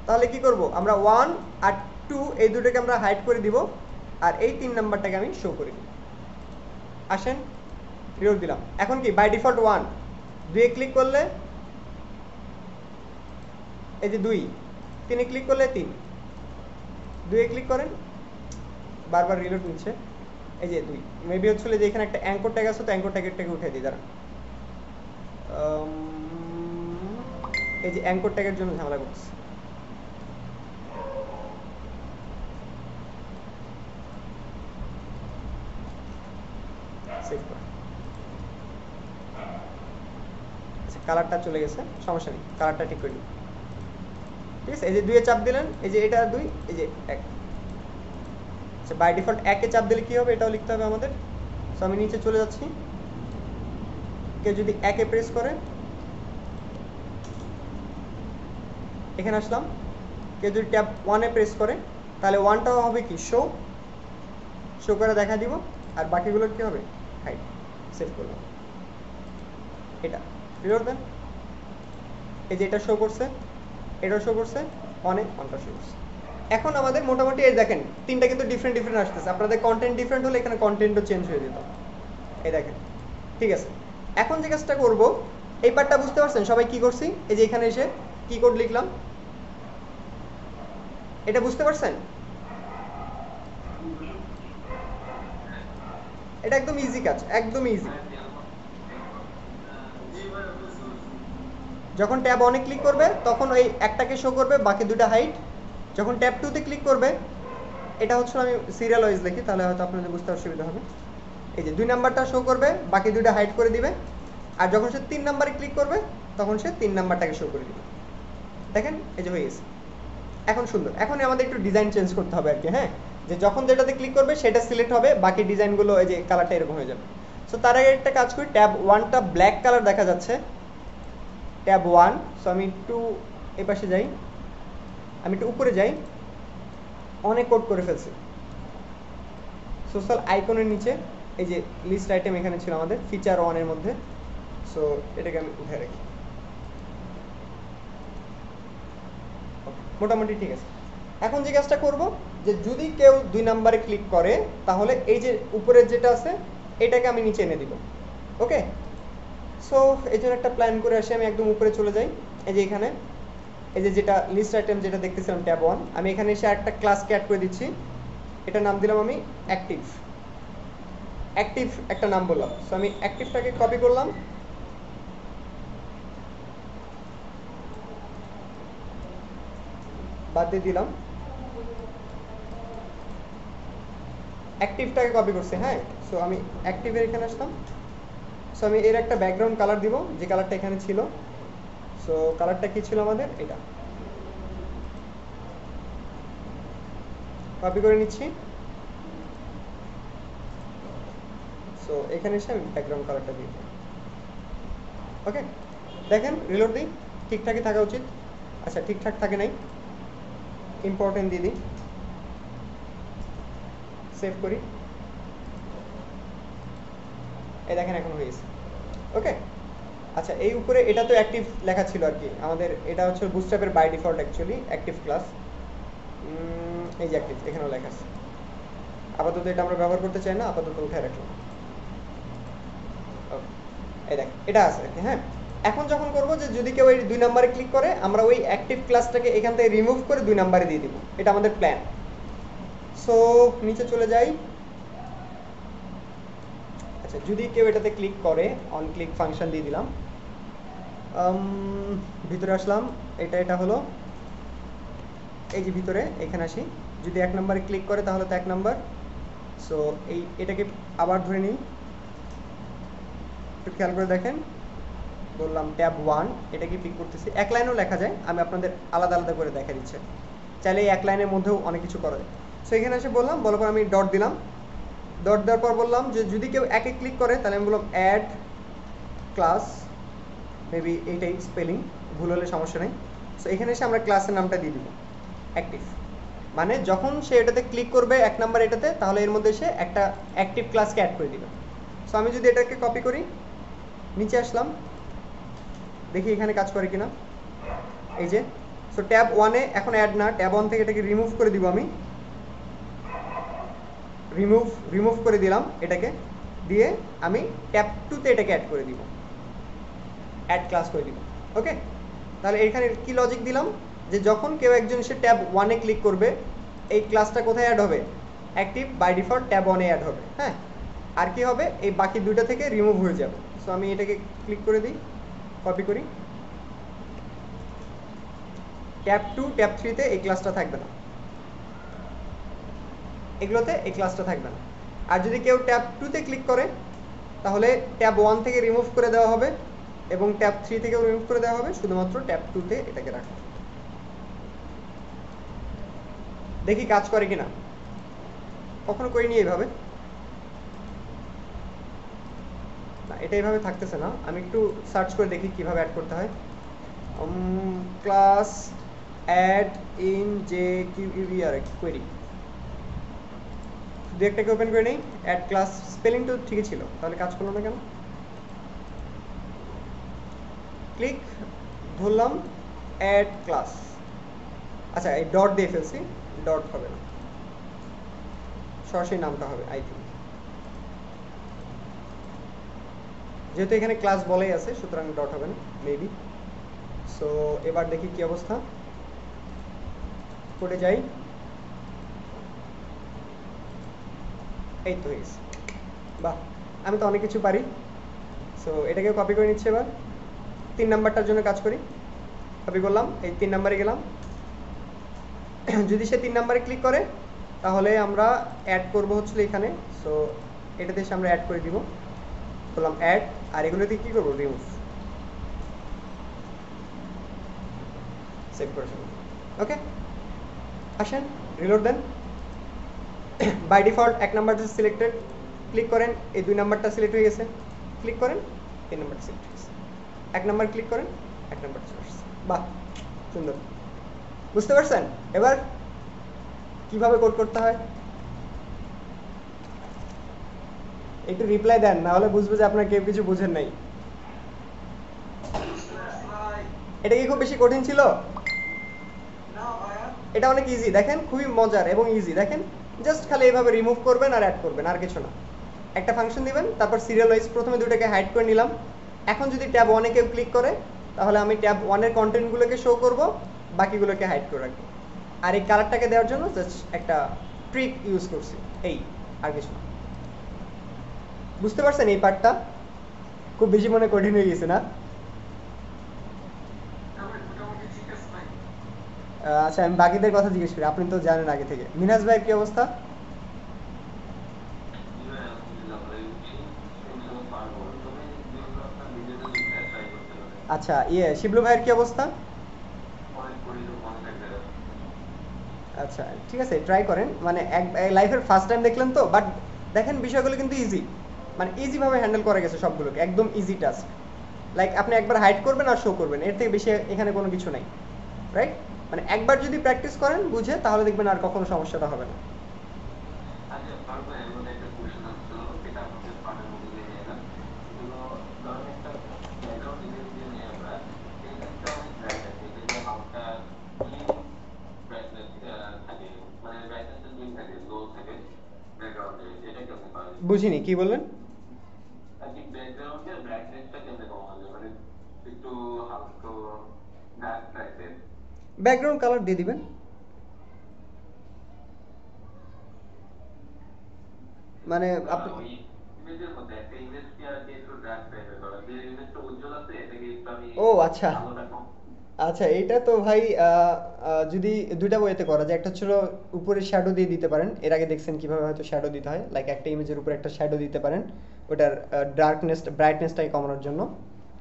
তাহলে কি করব, আমরা 1 আর 2 এই দুটোকে আমরা হাইড করে দিব, আর এই 3 নাম্বারটাকে আমি শো করে দিব। আসেন, রিলোড দিলাম। এখন কি বাই ডিফল্ট 1, 2-এ ক্লিক করলে এই যে 2, 3-এ ক্লিক করলে 3, 2-এ ক্লিক করেন, বারবার রিলোড নিচ্ছে, এই যে 2। মেবি হচ্ছিল যে এখানে একটা অ্যাঙ্কর ট্যাগ আছে, তো অ্যাঙ্কর ট্যাগেরটাকে উঠিয়ে দিই, দাঁড়ান। এই যে অ্যাঙ্কর ট্যাগের জন্য ঝামেলা করছে, সেভ করে। আচ্ছা, কালারটা চলে গেছে, সমস্যা নেই, কালারটা ঠিক করে নিই, ঠিক আছে। এই যে 2-এ চাপ দিলেন, এই যে এটা 2, এই যে 1। আচ্ছা, বাই ডিফল্ট 1-এ চাপ দিলে কি হবে এটাও লিখতে হবে আমাদের। সো আমি নিচে চলে যাচ্ছি, কেউ যদি 1-এ প্রেস করে এখানে আসলাম, কেউ যদি ট্যাব 1-এ প্রেস করে তাহলে 1টাও হবে কি শো করে দেখা দিব, আর বাকিগুলোর কি হবে হাইড। সেভ করলাম, এটা রিলোড দেন, এই যে এটা শো করছে, এটাও শো করছে, অনটা শো করছে। এখন আমাদের মোটামুটি এই দেখেন 3টা কিন্তু ডিফারেন্ট আসতেছে। আপনাদের কন্টেন্ট ডিফারেন্ট হলে এখানে কন্টেন্টও চেঞ্জ হয়ে যেত, এই দেখেন, ঠিক আছে। এখন যে কাজটা করব, এই পার্টটা বুঝতে পারছেন সবাই কি করছি, এই যে এখানে এসে কি কোড লিখলাম, এটা বুঝতে পারছেন? এটা একদম ইজি কাজ, একদম ইজি। যখন ট্যাব 1-এ ক্লিক করবে তখন ওই একটাকে শো করবে, বাকি দুটো হাইড। যখন ট্যাব 2-তে ক্লিক করবে, এটা হচ্ছে আমি সিরিয়াল ওয়াইজ লিখি তাহলে হয়তো আপনাদের বুঝতে অসুবিধা হবে। এই যে 2 নাম্বারটা শো করবে, বাকি দুটো হাইড করে দিবে, আর যখন সে 3 নাম্বারে ক্লিক করবে তখন সে 3 নাম্বারটাকে শো করে দিবে। দেখেন এই যে হয়ে গেছে, এখন সুন্দর। এখন আমাদের একটু ডিজাইন চেঞ্জ করতে হবে আর কি, হ্যাঁ, যে যখন যেটাতে ক্লিক করবে সেটা সিলেক্ট হবে, বাকি ডিজাইনগুলো এই যে কালারটা এরকম হয়ে যাবে। সো তার আগে একটা কাজ করি, ট্যাব 1টা ব্ল্যাক কালার দেখা যাচ্ছে, ট্যাব 1। সো আমি একটু এই পাশে যাই, আমি একটু উপরে যাই, অনেক কোড করে ফেলছি। সোশ্যাল আইকনের নিচে এই যে লিস্ট আইটেম এখানে ছিল আমাদের ফিচার 1-এর মধ্যে, সো এটাকে আমি উঠে রাখি, মোটামুটি ঠিক আছে। এখন যে কাজটা করব, যে যদি কেউ 2 নাম্বারে ক্লিক করে তাহলে এই যে উপরের যেটা আছে এটাকে আমি নিচে এনে দিব, ওকে। সো এই জন্য একটা প্ল্যান করে আসি, আমি একদম উপরে চলে যাই, এই যে এখানে এই যে যেটা লিস্ট আইটেম যেটা দেখতেছিলাম ট্যাব 1, আমি এখানে এসে একটা ক্লাসকে অ্যাড করে দিচ্ছি, এটা নাম দিলাম আমি অ্যাক্টিভ একটা নাম বললাম। সো আমি অ্যাক্টিভটাকে কপি করলাম, বাদ দিয়ে দিলাম, অ্যাক্টিভটাকে কপি করছি। হ্যাঁ, সো আমি অ্যাক্টিভের এখানে আসলাম। সো আমি এর একটা ব্যাকগ্রাউন্ড কালার দিব, যে কালারটা এখানে ছিল। সো কালারটা কি ছিল আমাদের? এটা কপি করে নিচ্ছি। সো এখানে এসে আমি ব্যাকগ্রাউন্ড কালারটা দিয়ে দিই। ওকে, দেখেন রিলোড দিই, ঠিকঠাকই থাকা উচিত। আচ্ছা, ঠিকঠাক থাকে নাই, ইম্পর্টেন্ট দিয়ে দিই, সেভ করি। এই দেখেন এখন হয়ে গেছে। ওকে, আচ্ছা, এই উপরে এটা তো অ্যাক্টিভ লেখা ছিল আর কি আমাদের। এটা হচ্ছে বুটস্ট্র্যাপের by default actually active class. এই যে অ্যাক্টিভ এখানেও লেখা আছে। আপাতত এটা আমরা ব্যবহার করতে চাই না, আপাতত উঠে রাখলাম। ওকে, এই দেখ এটা আছে আর কি। হ্যাঁ, এখন যখন করবো যে যদি কেউ এই 2 নম্বরে ক্লিক করে, আমরা ওই অ্যাক্টিভ ক্লাসটাকে এখান থেকে রিমুভ করে 2 নম্বরে দিয়ে দিব। এটা আমাদের প্ল্যান। সো নিচে চলে যাই। আচ্ছা, যদি কেউ এটাতে ক্লিক করে, অন ক্লিক ফাংশন দিয়ে দিলাম। ভিতরে আসলাম, এটা হলো এই যে ভিতরে, এখানে আসি। যদি 1 নম্বরে ক্লিক করে তাহলে তো 1 নম্বর। সো এটাকে আবার ধরে নিই, একটু খেয়াল করে দেখেন। বললাম ট্যাব 1, এটাকে পিক করতেছি। এক লাইনও লেখা যায়, আমি আপনাদের আলাদা আলাদা করে দেখা দিচ্ছি। চাইলে এই এক লাইনের মধ্যেও অনেক কিছু করা যায়। সো এখানে এসে বললাম, বলার পর আমি ডট দিলাম। ডট দেওয়ার পর বললাম যে যদি কেউ একে ক্লিক করে তাহলে আমি বললাম অ্যাড ক্লাস, মেবি এইটাই স্পেলিং ভুল হলে সমস্যা নেই। সো এখানে এসে আমরা ক্লাসের নামটা দিয়ে দিব অ্যাক্টিভ। মানে যখন সে এটাতে ক্লিক করবে 1 নাম্বার এটাতে, তাহলে এর মধ্যে সে একটা অ্যাক্টিভ ক্লাসকে অ্যাড করে দিবে। সো আমি যদি এটাকে কপি করি, নিচে আসলাম, দেখি এখানে কাজ করে কিনা। এই যে, সো ট্যাব 1-এ এখন অ্যাড না, ট্যাব 1 থেকে এটাকে রিমুভ করে দিব। আমি রিমুভ করে দিলাম এটাকে, দিয়ে আমি ট্যাব 2-তে এটাকে অ্যাড করে দিব, অ্যাড ক্লাস করে দিব। ওকে, তাহলে এখানে কি লজিক দিলাম যে যখন কেউ একজন এসে ট্যাব 1-এ ক্লিক করবে, এই ক্লাসটা কোথায় অ্যাড হবে? অ্যাক্টিভ বাই ডিফল্ট ট্যাব 1-এ অ্যাড হবে। হ্যাঁ, আর কি হবে? এই বাকি দুইটা থেকে রিমুভ হয়ে যাবে। সো আমি এটাকে ক্লিক করে দিই, কপি করি। ট্যাব 2, ট্যাব 3-তে এই ক্লাসটা থাকবে না, এগুলোতে এই ক্লাসটা থাকবে না। আর যদি কেউ ট্যাব 2-তে ক্লিক করে, তাহলে ট্যাব 1 থেকে রিমুভ করে দেওয়া হবে এবং ট্যাব 3 থেকেও রিমুভ করে দেওয়া হবে, শুধুমাত্র ট্যাব 2-তে এটাকে রাখা। দেখি কাজ করে কিনা। কখনো করিনি এইভাবে না, এটা এইভাবে থাকতেছে না। আমি একটু সার্চ করে দেখি কিভাবে অ্যাড করতে হয়। Class add in JQuery query, দু একটাকে ওপেন করে নেই। অ্যাড ক্লাস স্পেলিং তো ঠিকই ছিল, তাহলে কাজ করলো না কেন? ক্লিক ধরলাম, অ্যাড ক্লাস। আচ্ছা, এই ডট দিয়ে ফেলছি, ডট হবে না, সরাসরি নামটা হবে আই থিঙ্ক। যেহেতু এখানে ক্লাস বলেই আছে, সুতরাং ডট হবে না মেবি। সো এবার দেখি কি অবস্থা। কোডে যাই, এই তো হয়েছে। বাহ, আমি তো অনেক কিছু পারি। সো এটাকে কপি করে নিচ্ছি। এবার 3 নাম্বারটার জন্য কাজ করি। কপি করলাম, এই 3 নাম্বারে গেলাম। যদি সে 3 নাম্বারে ক্লিক করে, তাহলে আমরা অ্যাড করব হচ্ছে এখানে। সো এটাতে এসে আমরা অ্যাড করে দিব, বললাম অ্যাড। আর এগুলোতে কি করবো? রিমুভ। সেভ করে ফেলুন। ওকে, আসেন রিলোড দেন। বাই ডিফল্ট 1 নাম্বারটা সিলেক্টেড, ক্লিক করেন, এই 2 নাম্বারটা সিলেক্ট হয়ে গেছে। ক্লিক করেন, 3 নাম্বারটা সিলেক্ট হয়ে গেছে। 1 নাম্বার ক্লিক করেন, 1 নাম্বারটা চলে আসছে। বাহ, সুন্দর। বুঝতে পারছেন এবার কিভাবে কোড করতে হয়? একটু রিপ্লাই দেন, না হলে বুঝবে যে আপনারা কেউ কিছু বুঝেন নাই। এটা কি খুব বেশি কঠিন ছিল? এটা অনেক ইজি, দেখেন খুবই মজার এবং ইজি। দেখেন জাস্ট খালি এইভাবে রিমুভ করবেন আর অ্যাড করবেন, আর কিছু না। একটা ফাংশন দিবেন, তারপর সিরিয়াল ওয়াইজ প্রথমে দুটোকে হাইড করে নিলাম। এখন যদি ট্যাব 1-এ কেউ ক্লিক করে, তাহলে আমি ট্যাব 1-এর কন্টেন্টগুলোকে শো করব, বাকিগুলোকে হাইড করে রাখবো। আর এই কালারটাকে দেওয়ার জন্য জাস্ট একটা ট্রিক ইউজ করছি, এই, আর কিছু না। বুঝতে পারছেন এই পার্টটা? খুব বেশি মনে কঠিন হয়ে গেছে না? আচ্ছা আমি বাকিদের কথা জিজ্ঞেস করি, আপনি তো জানেন আগে থেকে। মিনহাজ ভাইয়ের কি অবস্থা? আচ্ছা শিবলু ভাইয়ের কি অবস্থা? আচ্ছা ঠিক আছে, ট্রাই করেন। মানে এক লাইফের ফার্স্ট টাইম দেখলেন তো, বাট দেখেন বিষয়গুলো কিন্তু ইজি, মানে ইজিভাবে হ্যান্ডেল করা গেছে সবগুলোকে, একদম ইজি টাস্ক। লাইক আপনি একবার হাইড করবেন আর শো করবেন, এর থেকে বেশি এখানে কোনো কিছু নাই, রাইট? মানে একবার যদি প্র্যাকটিস করেন বুঝে, তাহলে দেখবেন আর কখনো সমস্যাটা হবে না। বুঝিনি কি বললেন? ব্যাকগ্রাউন্ড কালার দিয়ে দিবেন। মানে আপনি ও আচ্ছা আচ্ছা, এইটা তো ভাই যদি দুইটা ওয়েতে করা যায়। একটা ছিল উপরে শ্যাডো দিয়ে দিতে পারেন, এর আগে দেখছেন কিভাবে হয়তো শ্যাডো দিতে হয়, লাইক একটা ইমেজের উপরে একটা শ্যাডো দিতে পারেন ওটার ডার্কনেস ব্রাইটনেসটাকে কমানোর জন্য।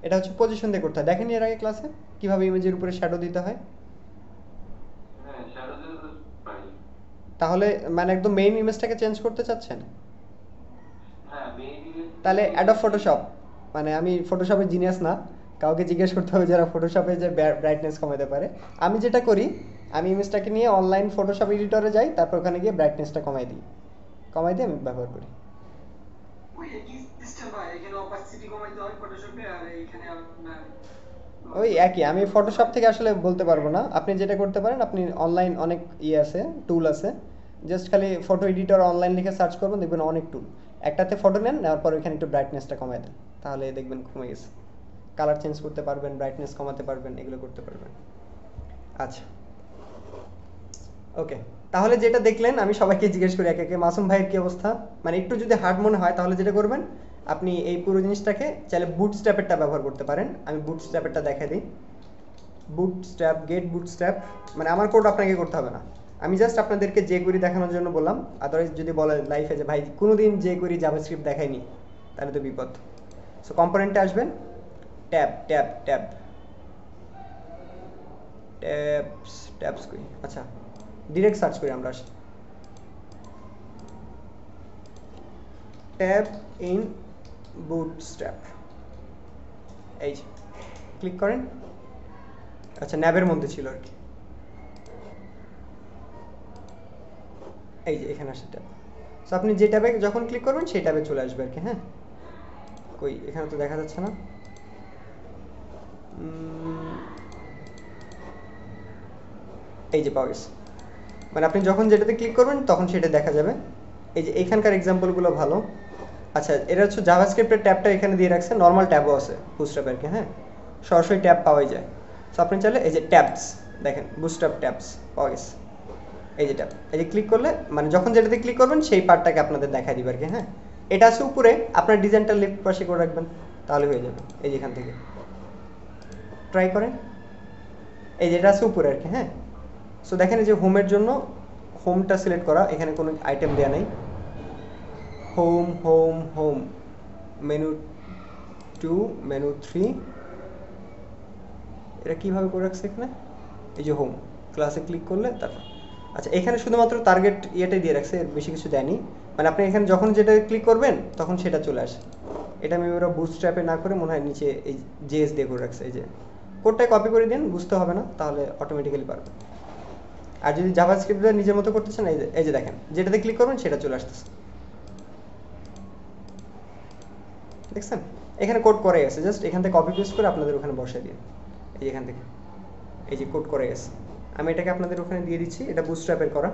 এটা হচ্ছে পজিশন দিয়ে করতে হয়, দেখেন এর আগে ক্লাসে কিভাবে ইমেজের উপরে শ্যাডো দিতে হয়। তাহলে মানে একদম মেইন ইমেজটাকে চেঞ্জ করতে চাচ্ছেন? তাহলে অ্যাডব ফটোশপ, মানে আমি ফটোশপে জিনিয়াস না, কাউকে জিজ্ঞেস করতে হবে যারা ফটোশপে যে ব্রাইটনেস কমাতে পারে। আমি যেটা করি, আমি ইমেজটাকে নিয়ে অনলাইন ফটোশপ এডিটরে যাই, তারপর ওখানে গিয়ে ব্রাইটনেসটা কমাই দিই, কমাই দিয়ে আমি ব্যবহার করি। ওই একই, আমি ফটোশপ থেকে আসলে বলতে পারবো না। আপনি যেটা করতে পারেন, আপনি অনলাইন অনেক ইয়ে আছে, টুল আছে, জাস্ট খালি ফটো এডিটর অনলাইন লিখে সার্চ করবেন, দেখবেন অনেক টুল। একটাতে ফটো নেন, নেওয়ার পর ওইখানে একটু ব্রাইটনেসটা কমাই দেন, তাহলে দেখবেন কমে গেছে। কালার চেঞ্জ করতে পারবেন, ব্রাইটনেস কমাতে পারবেন, এগুলো করতে পারবেন। আচ্ছা ওকে, তাহলে যেটা দেখলেন, আমি সবাইকে জিজ্ঞেস করি একে একে, মাসুম ভাইয়ের কি অবস্থা? মানে একটু যদি হার্ড মনে হয় তাহলে যেটা করবেন, আপনি এই পুরো জিনিসটাকে চাইলে বুট স্ট্র্যাপেরটা ব্যবহার করতে পারেন। আমি বুট স্ট্র্যাপেরটা দেখাই দিই। বুট স্ট্র্যাপ, গেট বুট স্ট্র্যাপ, মানে আমার কোড আপনাকে করতে হবে না, আমি জাস্ট আপনাদেরকে যে করি দেখানোর জন্য বললাম। আদারওয়াইজ যদি বলে লাইফে যে ভাই কোনোদিন যে করি জাভাস্ক্রিপ্ট দেখাইনি, তাহলে তো বিপদ। সো কম্পোনেন্টে আসবেন, tab tab tab tabs tabs করি, আচ্ছা ডিরেক্ট সার্চ করি আমরা, আসি ট্যাব ইন বুটস্ট্র্যাপ, এই যে ক্লিক করেন। আচ্ছা ন্যাবের মধ্যে ছিল আর কি, এই যে এখানে আসে ট্যাব। সো আপনি যে ট্যাবে যখন ক্লিক করবেন সেই ট্যাবে চলে আসবে আর কি। হ্যাঁ কই, এখানে তো দেখা যাচ্ছে না। এই যে পাওয়া গেছে, মানে আপনি যখন যেটাতে ক্লিক করবেন তখন সেটা দেখা যাবে। এই যে এখানকার এক্সাম্পলগুলো ভালো। আচ্ছা এটা হচ্ছে জাভাস্ক্রিপ্টের ট্যাবটা এখানে দিয়ে রাখছে, নর্মাল ট্যাবও আছে বুটস্ট্র্যাপের কি, হ্যাঁ সরাসরি ট্যাব পাওয়াই যায়। সো আপনি চাইলে এই যে ট্যাবস, দেখেন বুটস্ট্র্যাপ ট্যাবস পাওয়া গেছে, এই যে ট্যাব, এই যে ক্লিক করলে মানে যখন যেটাতে ক্লিক করবেন সেই পার্টটাকে আপনাদের দেখা দিবে আর কি। হ্যাঁ এটা আছে উপরে, আপনার ডিজাইনটা লেফট পাশে করে রাখবেন, তাহলে হয়ে যাবে। এই যে এখান থেকে ট্রাই করেন, এই যেটা আছে উপরে আর কি। হ্যাঁ সো দেখেন এই যে হোমের জন্য হোমটা সিলেক্ট করা, এখানে কোনো আইটেম দেওয়া নেই। Home home home, menu 2 menu 3, এটা কীভাবে করে রাখছে এখানে, এই যে হোম ক্লাসে ক্লিক করলে তারপর, আচ্ছা এখানে শুধুমাত্র টার্গেট ইয়েটাই দিয়ে রাখছে, এর বেশি কিছু দেয়নি। মানে আপনি এখানে যখন যেটা ক্লিক করবেন তখন সেটা চলে আসে। এটা আমি ওরা বুটস্ট্র্যাপে না করে মনে হয় নিচে এই জেএস দিয়ে করে রাখছে। এই যে কোডটাই কপি করে দিন, বুঝতে হবে না, তাহলে অটোমেটিক্যালি পারবে। আর যদি জাভাস্ক্রিপ্টটা নিজের মতো করতে চান, এই যে দেখেন যেটাতে ক্লিক করবেন সেটা চলে আসতেছে, দেখছেন এখানে কোড করে গেছে, জাস্ট এখান থেকে কপি পেস্ট করে আপনাদের ওখানে বসাই দিন। এই এখান থেকে এই যে কোড করে গেছে, আমি এটাকে আপনাদের ওখানে দিয়ে দিচ্ছি, এটা বুটস্ট্র্যাপের করা।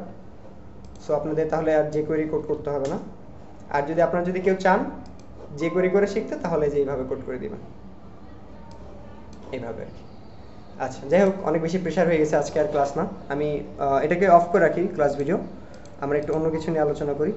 সো আপনাদের তাহলে আর যে কোয়েরি কোড করতে হবে না। আর যদি আপনারা যদি কেউ চান যে কোয়েরি করে শিখতে, তাহলে যে এইভাবে কোড করে দিবেন, এইভাবে আর কি। আচ্ছা যাই হোক, অনেক বেশি প্রেশার হয়ে গেছে, আজকে আর ক্লাস না। আমি এটাকে অফ করে রাখি ক্লাস ভিডিও, আমরা একটু অন্য কিছু নিয়ে আলোচনা করি।